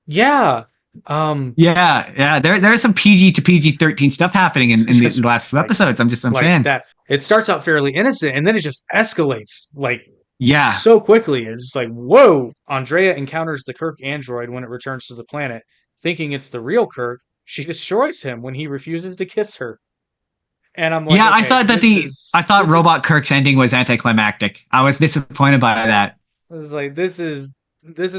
yeah. There's some PG to PG-13 stuff happening in the last few episodes. I'm saying that it starts out fairly innocent and then it just escalates so quickly. It's just like, whoa. Andrea encounters the Kirk android when it returns to the planet, thinking it's the real Kirk. She destroys him when he refuses to kiss her. And I'm like, I thought Robot Kirk's ending was anticlimactic. I was disappointed by that. I was like, this is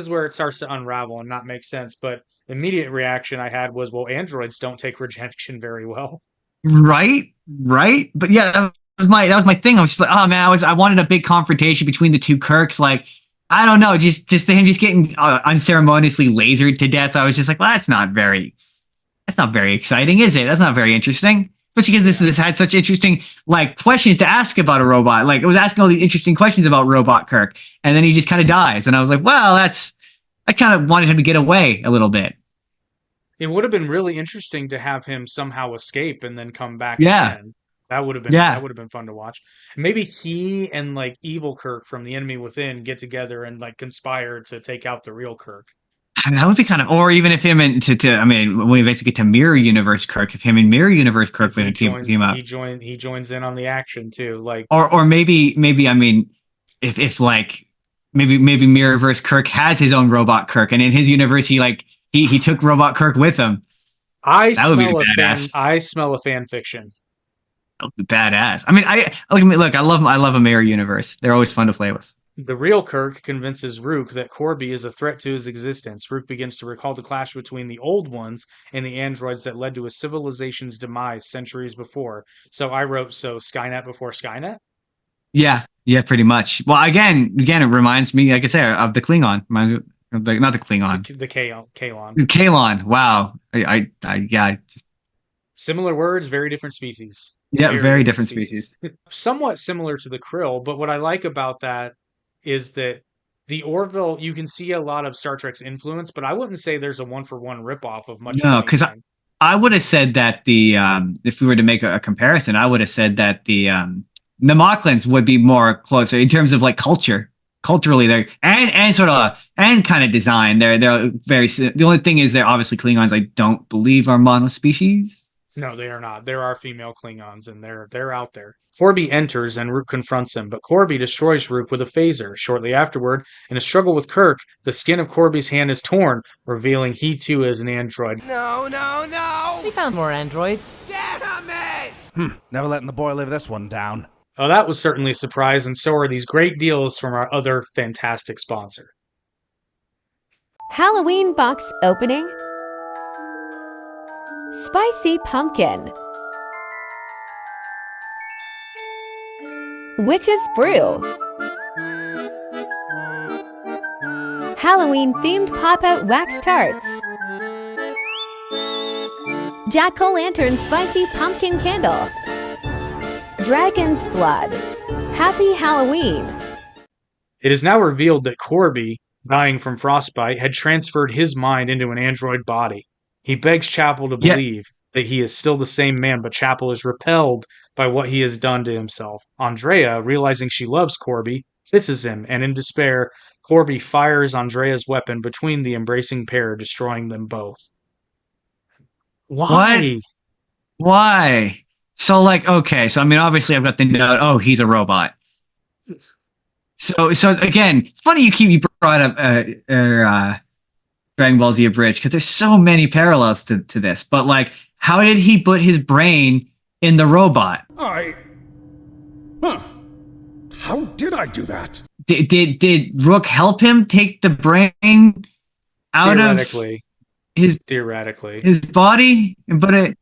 where it starts to unravel and not make sense. But the immediate reaction I had was, well, androids don't take rejection very well. Right. But yeah, that was my thing. I was just like, oh man, I wanted a big confrontation between the two Kirks. Like, I don't know, just him just getting unceremoniously lasered to death. I was just like, well, that's not very exciting, is it? That's not very interesting. Especially because this had such interesting questions to ask about a robot. Like, it was asking all these interesting questions about Robot Kirk, and then he just kind of dies. And I was like, well, I kind of wanted him to get away a little bit. It would have been really interesting to have him somehow escape and then come back again. That would have been fun to watch. Maybe he and evil Kirk from The Enemy Within get together and conspire to take out the real Kirk. That would be kind of, or even if him and when we eventually get to Mirror Universe Kirk, if him and Mirror Universe Kirk would team up, he joins in on the action too, or maybe if maybe Mirrorverse Kirk has his own Robot Kirk, and in his universe he took Robot Kirk with him. I smell a fan fiction. That would be badass. I mean, I love a Mirror Universe. They're always fun to play with. The real Kirk convinces Rook that Corby is a threat to his existence. Rook begins to recall the clash between the old ones and the androids that led to a civilization's demise centuries before. So I wrote, Skynet before Skynet? Yeah, pretty much. Well, again, it reminds me, like I say, of the Klingon. Not the Klingon. The Kalon. The Kalon. Wow. I Similar words, very different species. Yeah, very different species. Somewhat similar to the Krill, but what I like about that is that the Orville, you can see a lot of Star Trek's influence, but I wouldn't say there's a one-for-one ripoff of much of No, because anything. I would have said that if we were to make a comparison, I would have said that the Moclans would be more closer in terms of like culturally they're and sort of and kind of design. They're very. The only thing is they're obviously Klingons. I don't believe are monospecies. No, they are not. There are female Klingons, and they're out there. Corby enters, and Rook confronts him, but Corby destroys Rook with a phaser. Shortly afterward, in a struggle with Kirk, the skin of Corby's hand is torn, revealing he too is an android. No! We found more androids. Damn it! Never letting the boy live this one down. Oh, that was certainly a surprise, and so are these great deals from our other fantastic sponsor. Halloween box opening. Spicy pumpkin. Witch's brew. Halloween-themed pop-out wax tarts. Jack-o'-lantern spicy pumpkin candle. Dragon's blood. Happy Halloween. It is now revealed that Corby, dying from frostbite, had transferred his mind into an android body. He begs Chapel to believe that he is still the same man, but Chapel is repelled by what he has done to himself. Andrea, realizing she loves Corby, kisses him, and in despair, Corby fires Andrea's weapon between the embracing pair, destroying them both. Why? What? Why? So, like, okay, so I mean, obviously, I've got the note. Oh, he's a robot. So again, it's funny you brought up Dragon Ball Z Abridged because there's so many parallels to this. But like, how did he put his brain in the robot? How did I do that? Did Rook help him take the brain out of his body and put it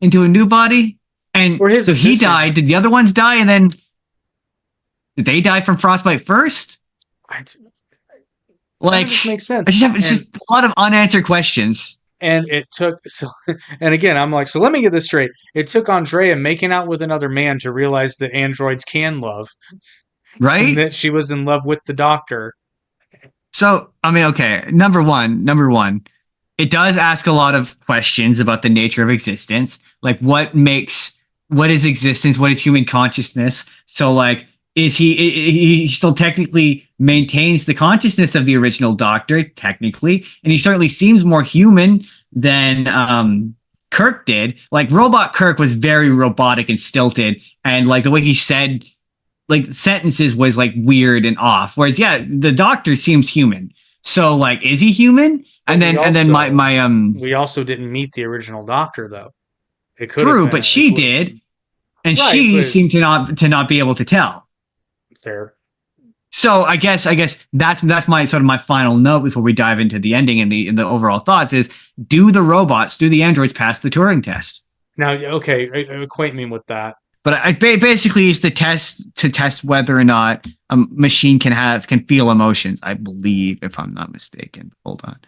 into a new body? And so he died. Did the other ones die? And then did they die from frostbite first? Like, this makes sense. It's just a lot of unanswered questions. And it took and again, I'm like, so let me get this straight. It took Andrea making out with another man to realize that androids can love, right? And that she was in love with the doctor. So I mean, okay, number one, it does ask a lot of questions about the nature of existence, like what is existence, what is human consciousness. So like, is he still technically maintains the consciousness of the original Doctor, technically, and he certainly seems more human than Kirk did. Like, robot Kirk was very robotic and stilted, and like the way he said like sentences was like weird and off. Whereas, yeah, the Doctor seems human. So like, is he human? And then my we also didn't meet the original Doctor though. It could true, but she did, and right, she seemed to not be able to tell. Fair. So I guess that's my sort of my final note before we dive into the ending and the overall thoughts is: do the androids pass the Turing test? Now, okay, acquaint me with that. But I basically use the test to test whether or not a machine can feel emotions. I believe, if I'm not mistaken. Hold on.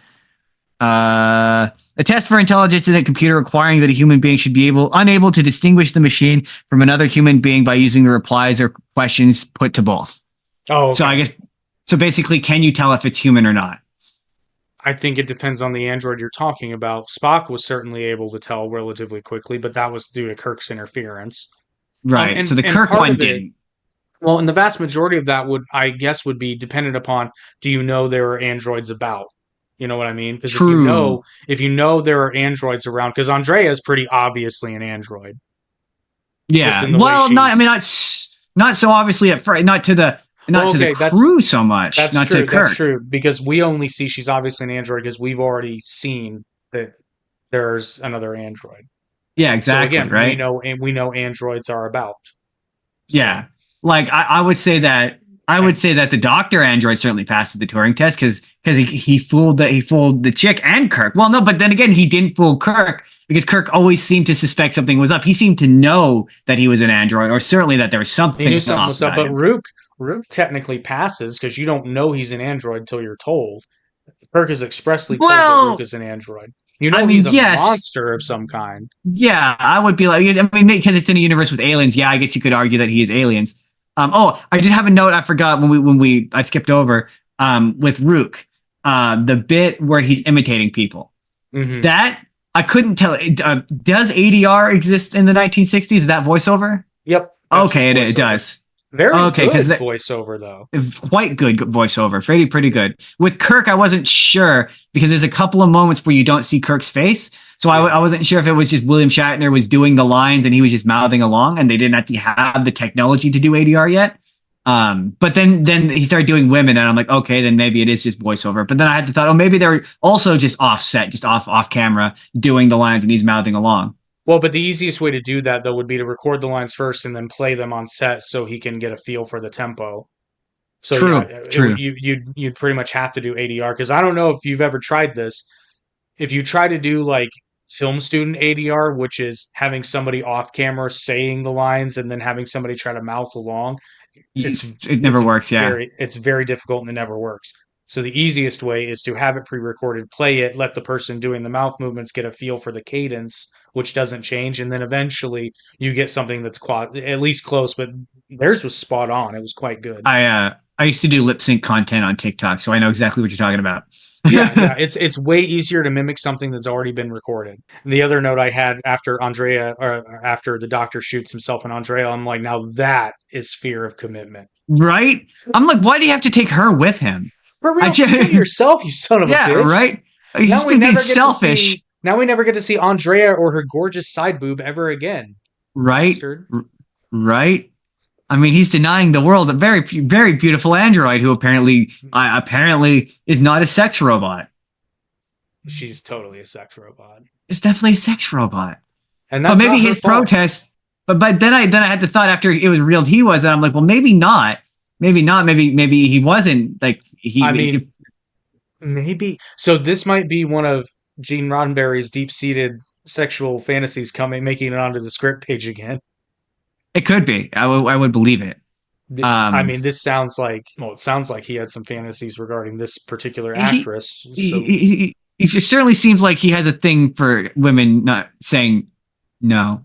A test for intelligence in a computer requiring that a human being should be unable to distinguish the machine from another human being by using the replies or questions put to both. Oh, okay. So basically, can you tell if it's human or not? I think it depends on the android you're talking about. Spock was certainly able to tell relatively quickly, but that was due to Kirk's interference. Right. So the Kirk one didn't. Well, and the vast majority of that would be dependent upon, do you know there are androids about? You know what I mean? Because if you know there are androids around, because Andrea is pretty obviously an android. Yeah. Well, not so obviously at first, not to the crew so much. That's not true. To Kirk. That's true because we only see she's obviously an android because we've already seen that there's another android. Yeah, exactly. So again, right. We know androids are about. So. Yeah, like I would say that. I would say that the Doctor android certainly passes the Turing test because he fooled the chick and Kirk. Well, no, but then again, he didn't fool Kirk because Kirk always seemed to suspect something was up. He seemed to know that he was an android, or certainly that there was something. He knew something was up, but Rook technically passes because you don't know he's an android until you're told. Kirk is expressly told that Rook is an android. You know, he's a monster of some kind. Yeah, I would be like, I mean, because it's in a universe with aliens. Yeah, I guess you could argue that he is aliens. I did have a note I forgot when I skipped over. with Rook, the bit where he's imitating people. Mhm. That I couldn't tell. Does ADR exist in the 1960s? Is that voiceover? Yep. Okay, it does. Very Okay, good 'cause voiceover though. Quite good voiceover, pretty good. With Kirk, I wasn't sure because there's a couple of moments where you don't see Kirk's face, so I wasn't sure if it was just William Shatner was doing the lines and he was just mouthing along, and they didn't actually have the technology to do ADR yet. But then he started doing women, and I'm like, okay, then maybe it is just voiceover. But then I had the thought, oh, maybe they're also just offset, just off camera, doing the lines, and he's mouthing along. Well, but the easiest way to do that though would be to record the lines first and then play them on set so he can get a feel for the tempo. So True. You'd pretty much have to do ADR because I don't know if you've ever tried this. If you try to do like film student ADR, which is having somebody off camera saying the lines and then having somebody try to mouth along, It never works. Yeah. It's very difficult and it never works. So the easiest way is to have it pre-recorded, play it, let the person doing the mouth movements get a feel for the cadence, which doesn't change, and then eventually you get something that's at least close. But theirs was spot on; it was quite good. I used to do lip sync content on TikTok, so I know exactly what you're talking about. yeah, it's way easier to mimic something that's already been recorded. And the other note I had after after the doctor shoots himself in Andrea, I'm like, now that is fear of commitment, right? I'm like, why do you have to take her with him? For real, just do it yourself, you son of a bitch. Yeah, right. He's now we never selfish. Now we never get to see Andrea or her gorgeous side boob ever again. Right. Right. I mean, he's denying the world a very, very beautiful android who apparently is not a sex robot. She's totally a sex robot. It's definitely a sex robot. And that's maybe his protest. But then I had the thought after it was revealed he was, and I'm like, well, maybe not. Maybe he wasn't like he. I mean, maybe. So this might be one of Gene Roddenberry's deep-seated sexual fantasies making it onto the script page again. It could be. I would believe it. I mean, it sounds like he had some fantasies regarding this particular actress. He certainly seems like he has a thing for women not saying no.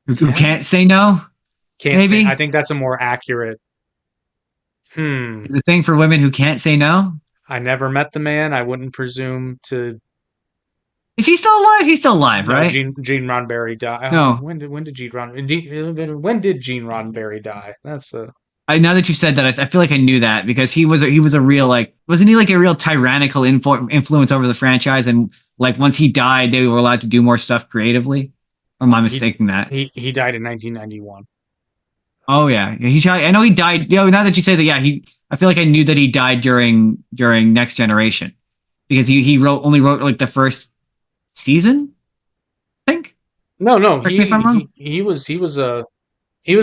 Who can't say no? Maybe. I think that's a more accurate. The thing for women who can't say no? I never met the man. I wouldn't presume to. Is he still alive? He's still alive, right? Gene Roddenberry died. No. When did Gene Roddenberry die? That's a. Now that you said that, I feel like I knew that because he was a real wasn't he like a real tyrannical influence over the franchise, and like once he died, they were allowed to do more stuff creatively. Or am I mistaking that? He died in 1991. Oh yeah, I know he died. Now that you say that, yeah, I feel like I knew that he died during Next Generation because he only wrote like the first season. I think. No, he was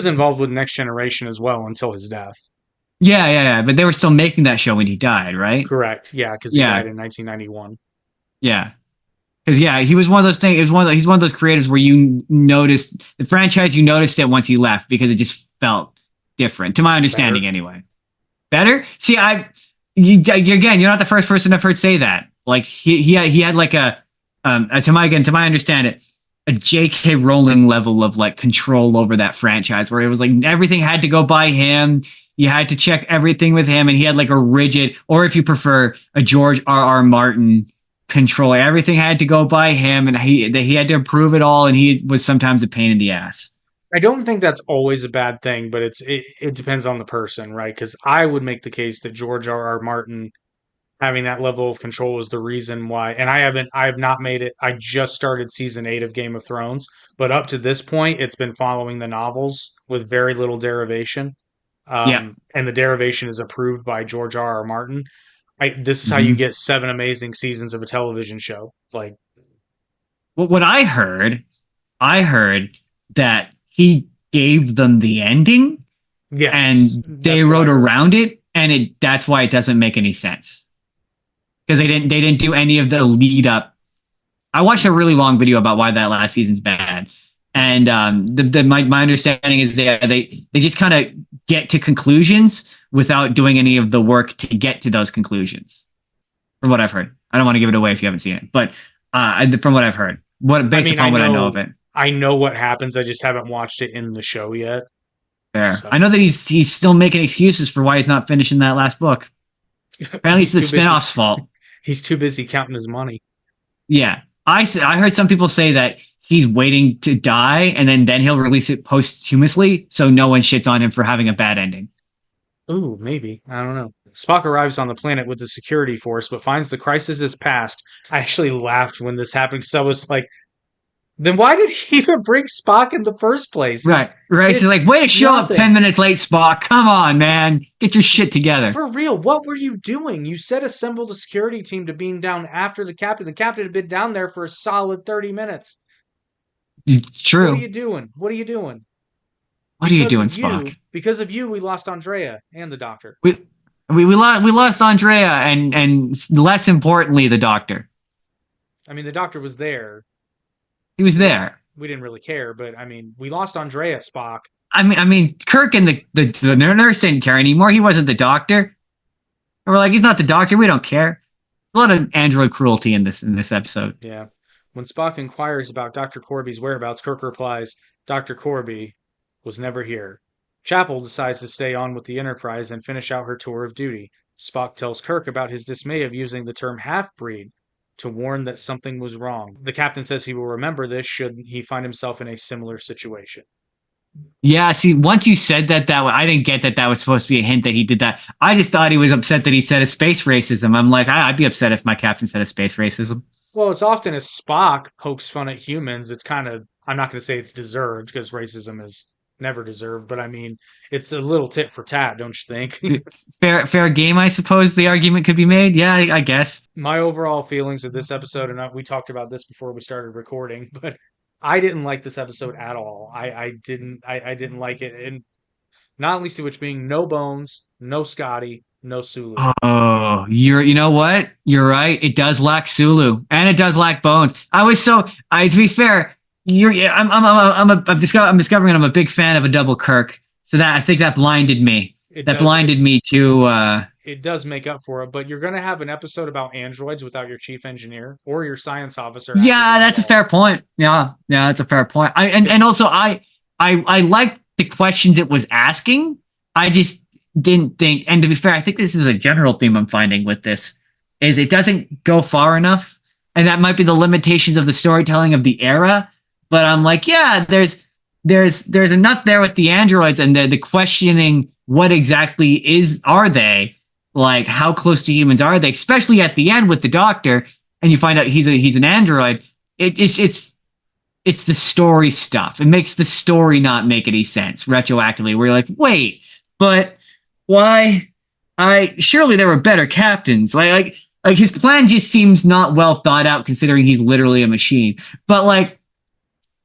involved with Next Generation as well until his death. Yeah. But they were still making that show when he died, right? Correct. Yeah, because he died in 1991. Yeah. Because he was one of those things. He's one of those creators where you noticed the franchise. You noticed it once he left because it just felt different, to my understanding, anyway. Better. See, you're not the first person I've heard say that. Like he had like to my understanding, a J.K. Rowling level of like control over that franchise, where it was like everything had to go by him. You had to check everything with him, and he had like a rigid, or if you prefer, a George R.R. Martin control. Everything had to go by him, and he had to approve it all, and he was sometimes a pain in the ass. I don't think that's always a bad thing, but it depends on the person, right? Because I would make the case that George R.R. Martin having that level of control is the reason why. And I have not made it. I just started season 8 of Game of Thrones, but up to this point, it's been following the novels with very little derivation. And the derivation is approved by George R.R. Martin. This is how you get 7 amazing seasons of a television show. Like, what I heard that he gave them the ending, and they wrote around it, and that's why it doesn't make any sense because they didn't do any of the lead up. I watched a really long video about why that last season's bad, and my understanding is they just kind of get to conclusions without doing any of the work to get to those conclusions. From what I've heard, I don't want to give it away if you haven't seen it, but from what I've heard, based upon what I know of it, I know what happens. I just haven't watched it in the show yet. There. So. I know that he's still making excuses for why he's not finishing that last book. Apparently, it's the spinoff's fault. He's too busy counting his money. Yeah, I heard some people say that he's waiting to die, and then he'll release it posthumously, so no one shits on him for having a bad ending. Ooh, maybe. I don't know. Spock arrives on the planet with the security force, but finds the crisis is past. I actually laughed when this happened because I was like, then why did he even bring Spock in the first place? Right. It's like, way to show up 10 minutes late, Spock. Come on, man. Get your shit together. For real, what were you doing? You said assembled a security team to beam down after the captain. The captain had been down there for a solid 30 minutes. True. What are you doing? What are you doing? What are you doing, Spock? Because of you, we lost Andrea and the Doctor. We lost Andrea and less importantly, the Doctor. I mean, the Doctor was there. He was there. We didn't really care, but I mean, we lost Andrea, Spock. I mean, Kirk and the nurse didn't care anymore. He wasn't the Doctor. And we're like, he's not the Doctor. We don't care. A lot of android cruelty in this episode. Yeah. When Spock inquires about Dr. Corby's whereabouts, Kirk replies, Dr. Corby was never here. Chapel decides to stay on with the Enterprise and finish out her tour of duty. Spock tells Kirk about his dismay of using the term half-breed to warn that something was wrong. The captain says he will remember this should he find himself in a similar situation. Yeah, see, once you said that I didn't get that was supposed to be a hint that he did that. I just thought he was upset that he said a space racism. I'm like, I'd be upset if my captain said a space racism. Well, as often as Spock pokes fun at humans, it's kind of, I'm not going to say it's deserved because racism is never deserved, but I mean, it's a little tit for tat, don't you think? fair game, I suppose the argument could be made. Yeah, I guess. My overall feelings of this episode, and we talked about this before we started recording, but I didn't like this episode at all. I didn't like it, and not least of which being no Bones, no Scotty, no Sulu. Oh, you know what? You're right. It does lack Sulu, and it does lack Bones. To be fair, I'm discovering I'm a big fan of a double Kirk. So that I think that blinded me. Me to. It does make up for it, but you're going to have an episode about androids without your chief engineer or your science officer. Yeah, that's a fair point. Yeah, that's a fair point. And also I like the questions it was asking. I just didn't think, and to be fair, I think this is a general theme I'm finding with this, is it doesn't go far enough, and that might be the limitations of the storytelling of the era. But I'm like, yeah, there's enough there with the androids and the questioning what exactly are they, like how close to humans are they, especially at the end with the Doctor, and you find out he's an android. It's the story stuff. It makes the story not make any sense retroactively. Where you're like, wait, but why? Surely there were better captains. Like his plan just seems not well thought out considering he's literally a machine. But like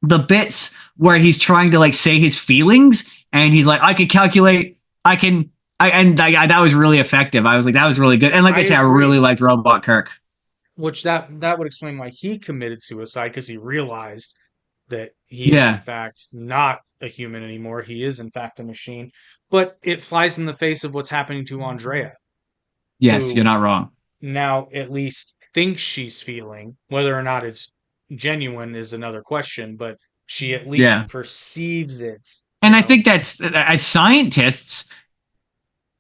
the bits where he's trying to like say his feelings and he's like, I can calculate, that was really effective. I was like, that was really good. And like I say, I really liked Robot Kirk. Which that would explain why he committed suicide, because he realized that he is in fact not a human anymore. He is in fact a machine. But it flies in the face of what's happening to Andrea. Yes, you're not wrong. Now at least thinks she's feeling. Whether or not it's genuine is another question, but she at least perceives it. And I think that's, as scientists,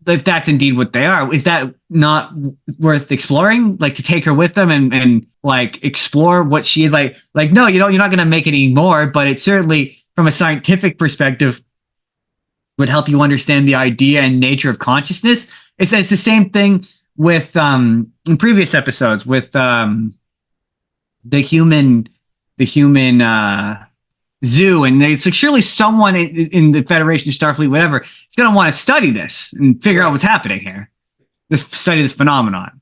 if that's indeed what they are, is that not worth exploring? Like to take her with them and like explore what she is like. Like, no, you're not going to make it anymore, but it certainly, from a scientific perspective, would help you understand the idea and nature of consciousness. It's the same thing with in previous episodes with the human zoo, and it's like surely someone in the Federation, Starfleet, whatever, is going to want to study this and figure out what's happening here. Study this phenomenon.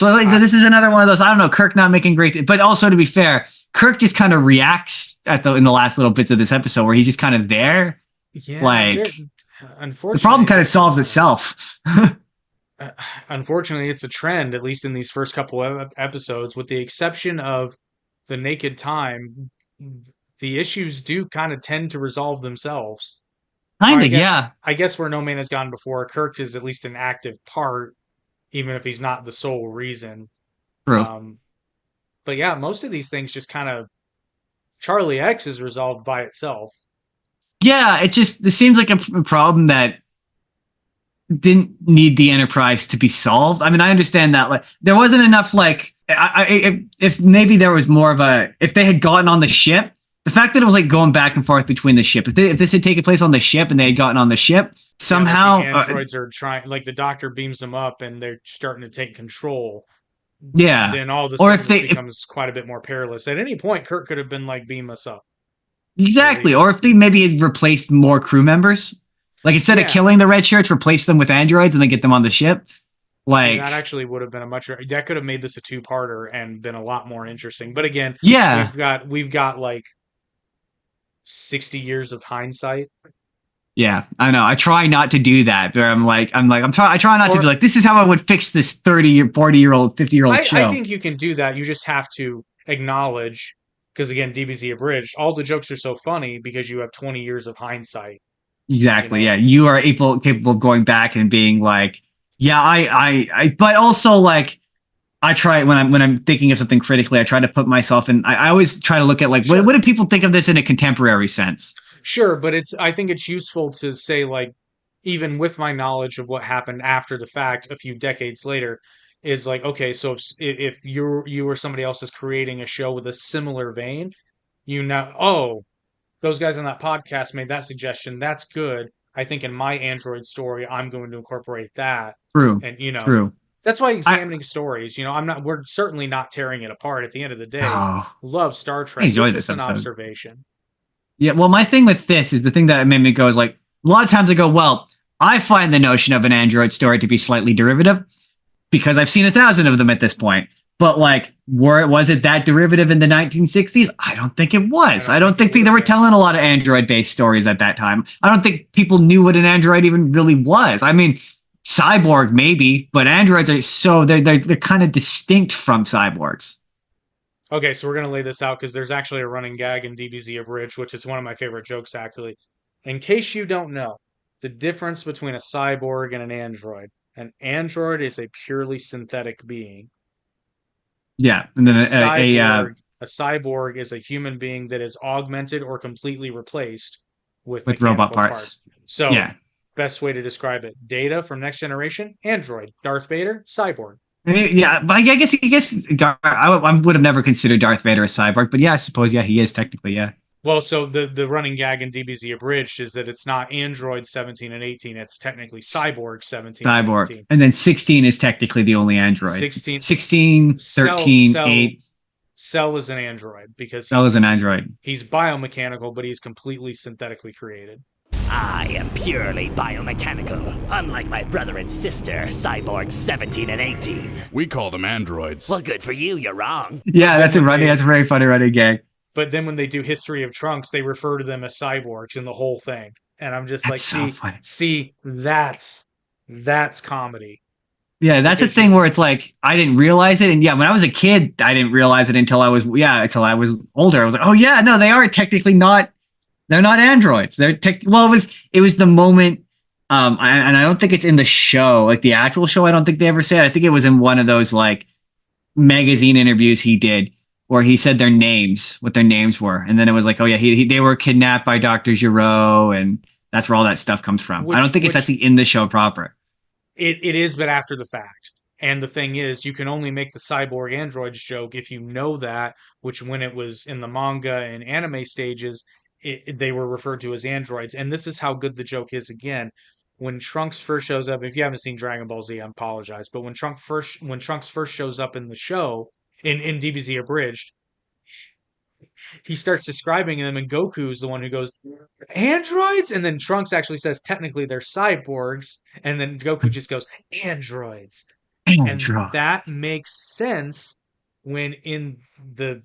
So like this is another one of those. I don't know. Kirk not making great, but also to be fair, Kirk just kind of reacts in the last little bits of this episode where he's just kind of there. Yeah, like unfortunately, the problem kind of solves itself. Unfortunately, it's a trend, at least in these first couple of episodes, with the exception of the Naked Time. The issues do kind of tend to resolve themselves. Yeah. I guess where No Man Has Gone Before, Kirk is at least an active part, even if he's not the sole reason. True. But yeah, most of these things just kind of, Charlie X is resolved by itself. Yeah, it seems like a problem that didn't need the Enterprise to be solved. I mean, I understand that like there wasn't enough like if maybe there was more of if they had gotten on the ship, the fact that it was like going back and forth between the ship, if this had taken place on the ship and they had gotten on the ship somehow, the androids are trying, like the Doctor beams them up and they're starting to take control. Yeah, then all of a sudden it becomes quite a bit more perilous. At any point, Kirk could have been like, beam us up. Exactly. Or if they maybe had replaced more crew members, like instead of killing the Redshirts, replace them with androids and then get them on the ship. Like that actually would have been that could have made this a two-parter and been a lot more interesting. But again, we've got like 60 years of hindsight. Yeah, I know. I try not to do that, but I try not to be like, this is how I would fix this 30 or 40-year-old, 50-year-old show. I think you can do that. You just have to acknowledge, because again, DBZ Abridged, all the jokes are so funny because you have 20 years of hindsight. Exactly. You know? Yeah, you are capable of going back and being like, yeah, I but also like I try when I'm thinking of something critically, I try to put myself in. I always try to look at like what do people think of this in a contemporary sense. Sure, but I think it's useful to say, like, even with my knowledge of what happened after the fact, a few decades later, is like, okay, so if you or somebody else is creating a show with a similar vein, those guys on that podcast made that suggestion. That's good. I think in my Android story, I'm going to incorporate that. True. And true. That's why examining stories, we're certainly not tearing it apart. At the end of the day, love Star Trek. Enjoy it's this just an episode. Observation. Yeah, well, my thing with this is the thing that made me go is like, a lot of times I go, well, I find the notion of an android story to be slightly derivative because I've seen 1,000 of them at this point. But like, was it that derivative in the 1960s? I don't think it was. I don't think they were telling a lot of android-based stories at that time. I don't think people knew what an android even really was. I mean, cyborg maybe, but androids are they're kind of distinct from cyborgs. Okay, so we're going to lay this out because there's actually a running gag in DBZ Abridged, which is one of my favorite jokes, actually. In case you don't know, the difference between a cyborg and an android is a purely synthetic being. Yeah, and then a cyborg is a human being that is augmented or completely replaced with robot parts. So, best way to describe it. Data from Next Generation, android. Darth Vader, cyborg. Yeah, but I guess I would have never considered Darth Vader a cyborg, but yeah, I suppose he is technically, yeah. Well, so the running gag in DBZ Abridged is that it's not Android 17 and 18, it's technically Cyborg 17 and 18. And then 16 is technically the only android. 16, 13, 8. Cell is an android because Cell is an android. He's biomechanical, but he's completely synthetically created. I am purely biomechanical, unlike my brother and sister, Cyborg 17 and 18. We call them androids. Well, good for you, you're wrong. Yeah, that's a very funny running gag. But then when they do History of Trunks, they refer to them as cyborgs in the whole thing. And I'm just that's comedy. Yeah, that's the thing where it's like, I didn't realize it. And yeah, when I was a kid, I didn't realize it until I was older. I was like, oh yeah, no, they are technically not. They're not androids. It was the moment, and I don't think it's in the show, like the actual show. I don't think they ever said. I think it was in one of those like magazine interviews he did, where he said what their names were, and then it was like, oh yeah, they were kidnapped by Dr. Giro, and that's where all that stuff comes from. I don't think it's actually in the show proper. It is, but after the fact. And the thing is, you can only make the cyborg androids joke if you know that, which when it was in the manga and anime stages, they were referred to as androids. And this is how good the joke is again. When Trunks first shows up, if you haven't seen Dragon Ball Z, I apologize. But when Trunks first shows up in the show, in DBZ Abridged, he starts describing them, and Goku's the one who goes, androids? And then Trunks actually says, technically they're cyborgs. And then Goku just goes, androids. And that makes sense when in the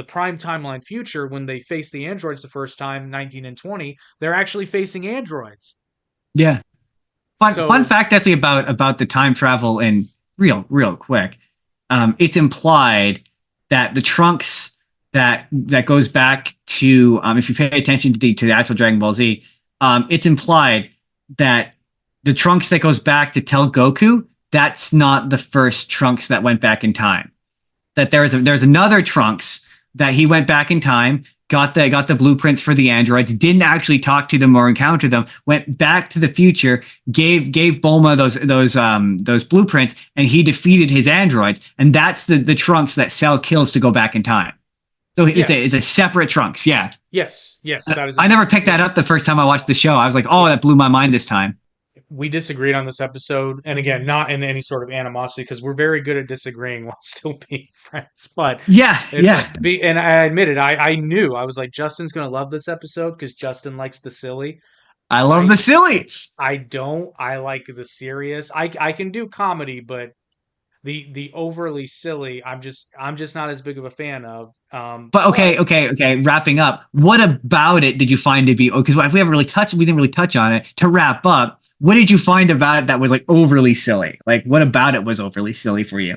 prime timeline future, when they face the androids the first time, 19 and 20, they're actually facing androids. Yeah. Fun fact actually about the time travel and real quick. It's implied that the Trunks that goes back to, if you pay attention to the actual Dragon Ball Z, it's implied that the Trunks that goes back to tell Goku, that's not the first Trunks that went back in time. That there's another Trunks that he went back in time, got the blueprints for the androids, didn't actually talk to them or encounter them, went back to the future, gave Bulma those blueprints, and he defeated his androids. And that's the Trunks that Cell kills to go back in time. So it's a separate Trunks, yeah. Yes, that is. I never picked that up the first time I watched the show. I was like, oh, that blew my mind this time. We disagreed on this episode, and again, not in any sort of animosity, because we're very good at disagreeing while still being friends. But and I admit it. I knew, I was like, Justin's gonna love this episode because Justin likes the silly. I love the silly. I don't. I like the serious. I can do comedy, but the overly silly, I'm just not as big of a fan of. But okay. Wrapping up, what about it did you find to be? Because we didn't really touch on it. To wrap up, what did you find about it that was like overly silly? Like, what about it was overly silly for you?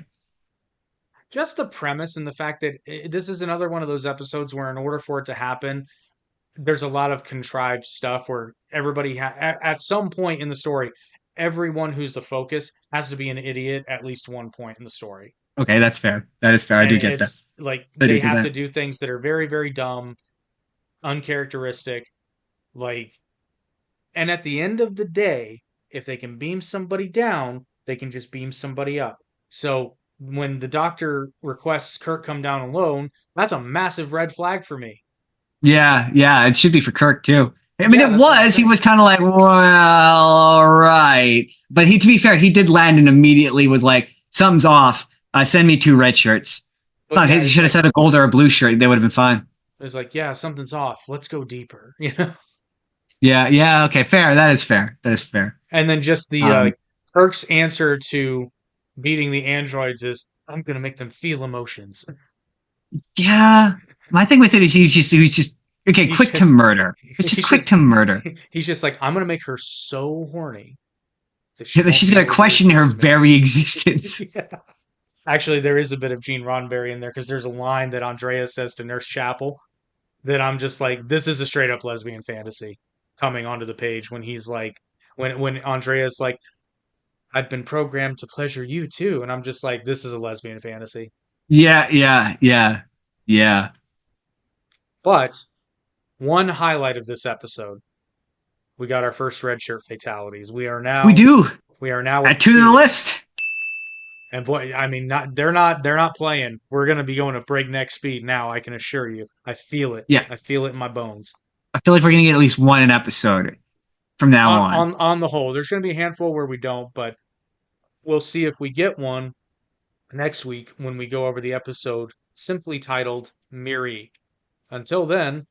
Just the premise and the fact that this is another one of those episodes where, in order for it to happen, there's a lot of contrived stuff where everybody at some point in the story, everyone who's the focus has to be an idiot at least one point in the story. Okay, that's fair. That is fair. I do get that. Like, they have to do things that are very, very dumb, uncharacteristic, like, and at the end of the day, if they can beam somebody down, they can just beam somebody up. So when the Doctor requests Kirk come down alone, that's a massive red flag for me. Yeah, it should be for Kirk too. I mean, he was kind of like, well, all right. But to be fair, he did land and immediately was like, something's off. Send me 2 red shirts. He should have said a gold or a blue shirt. They would have been fine. It was like, yeah, something's off. Let's go deeper. You know? Yeah. Okay, fair. That is fair. And then just the Kirk's answer to beating the androids is, I'm going to make them feel emotions. Yeah. My thing with it is he's just quick to murder. It's just quick to murder. He's just like, I'm going to make her so horny that she's going to question her very existence. Yeah. Actually, there is a bit of Gene Roddenberry in there, because there's a line that Andrea says to Nurse Chapel that I'm just like, this is a straight up lesbian fantasy coming onto the page when he's like, when Andrea's like, I've been programmed to pleasure you too. And I'm just like, this is a lesbian fantasy. Yeah. But one highlight of this episode, we got our first Redshirt fatalities. We are now at 2 to the list. And boy, I mean, they're not playing. We're gonna be going at breakneck speed now. I can assure you. I feel it. Yeah, I feel it in my bones. I feel like we're gonna get at least one an episode from now on. On the whole, there's gonna be a handful where we don't, but we'll see if we get one next week when we go over the episode simply titled Miri. Until then,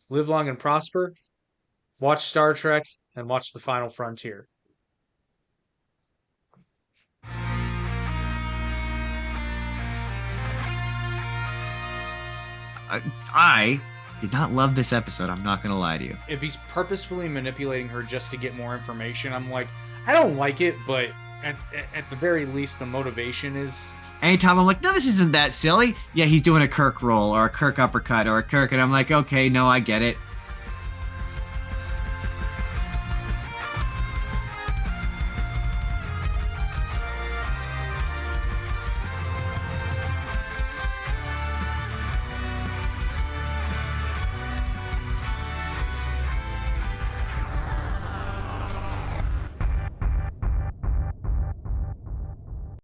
live long and prosper. Watch Star Trek and watch The Final Frontier. I did not love this episode. I'm not going to lie to you. If he's purposefully manipulating her just to get more information, I'm like, I don't like it, but at the very least, the motivation is... Anytime I'm like, no, this isn't that silly. Yeah, he's doing a Kirk roll or a Kirk uppercut or a Kirk, and I'm like, okay, no, I get it.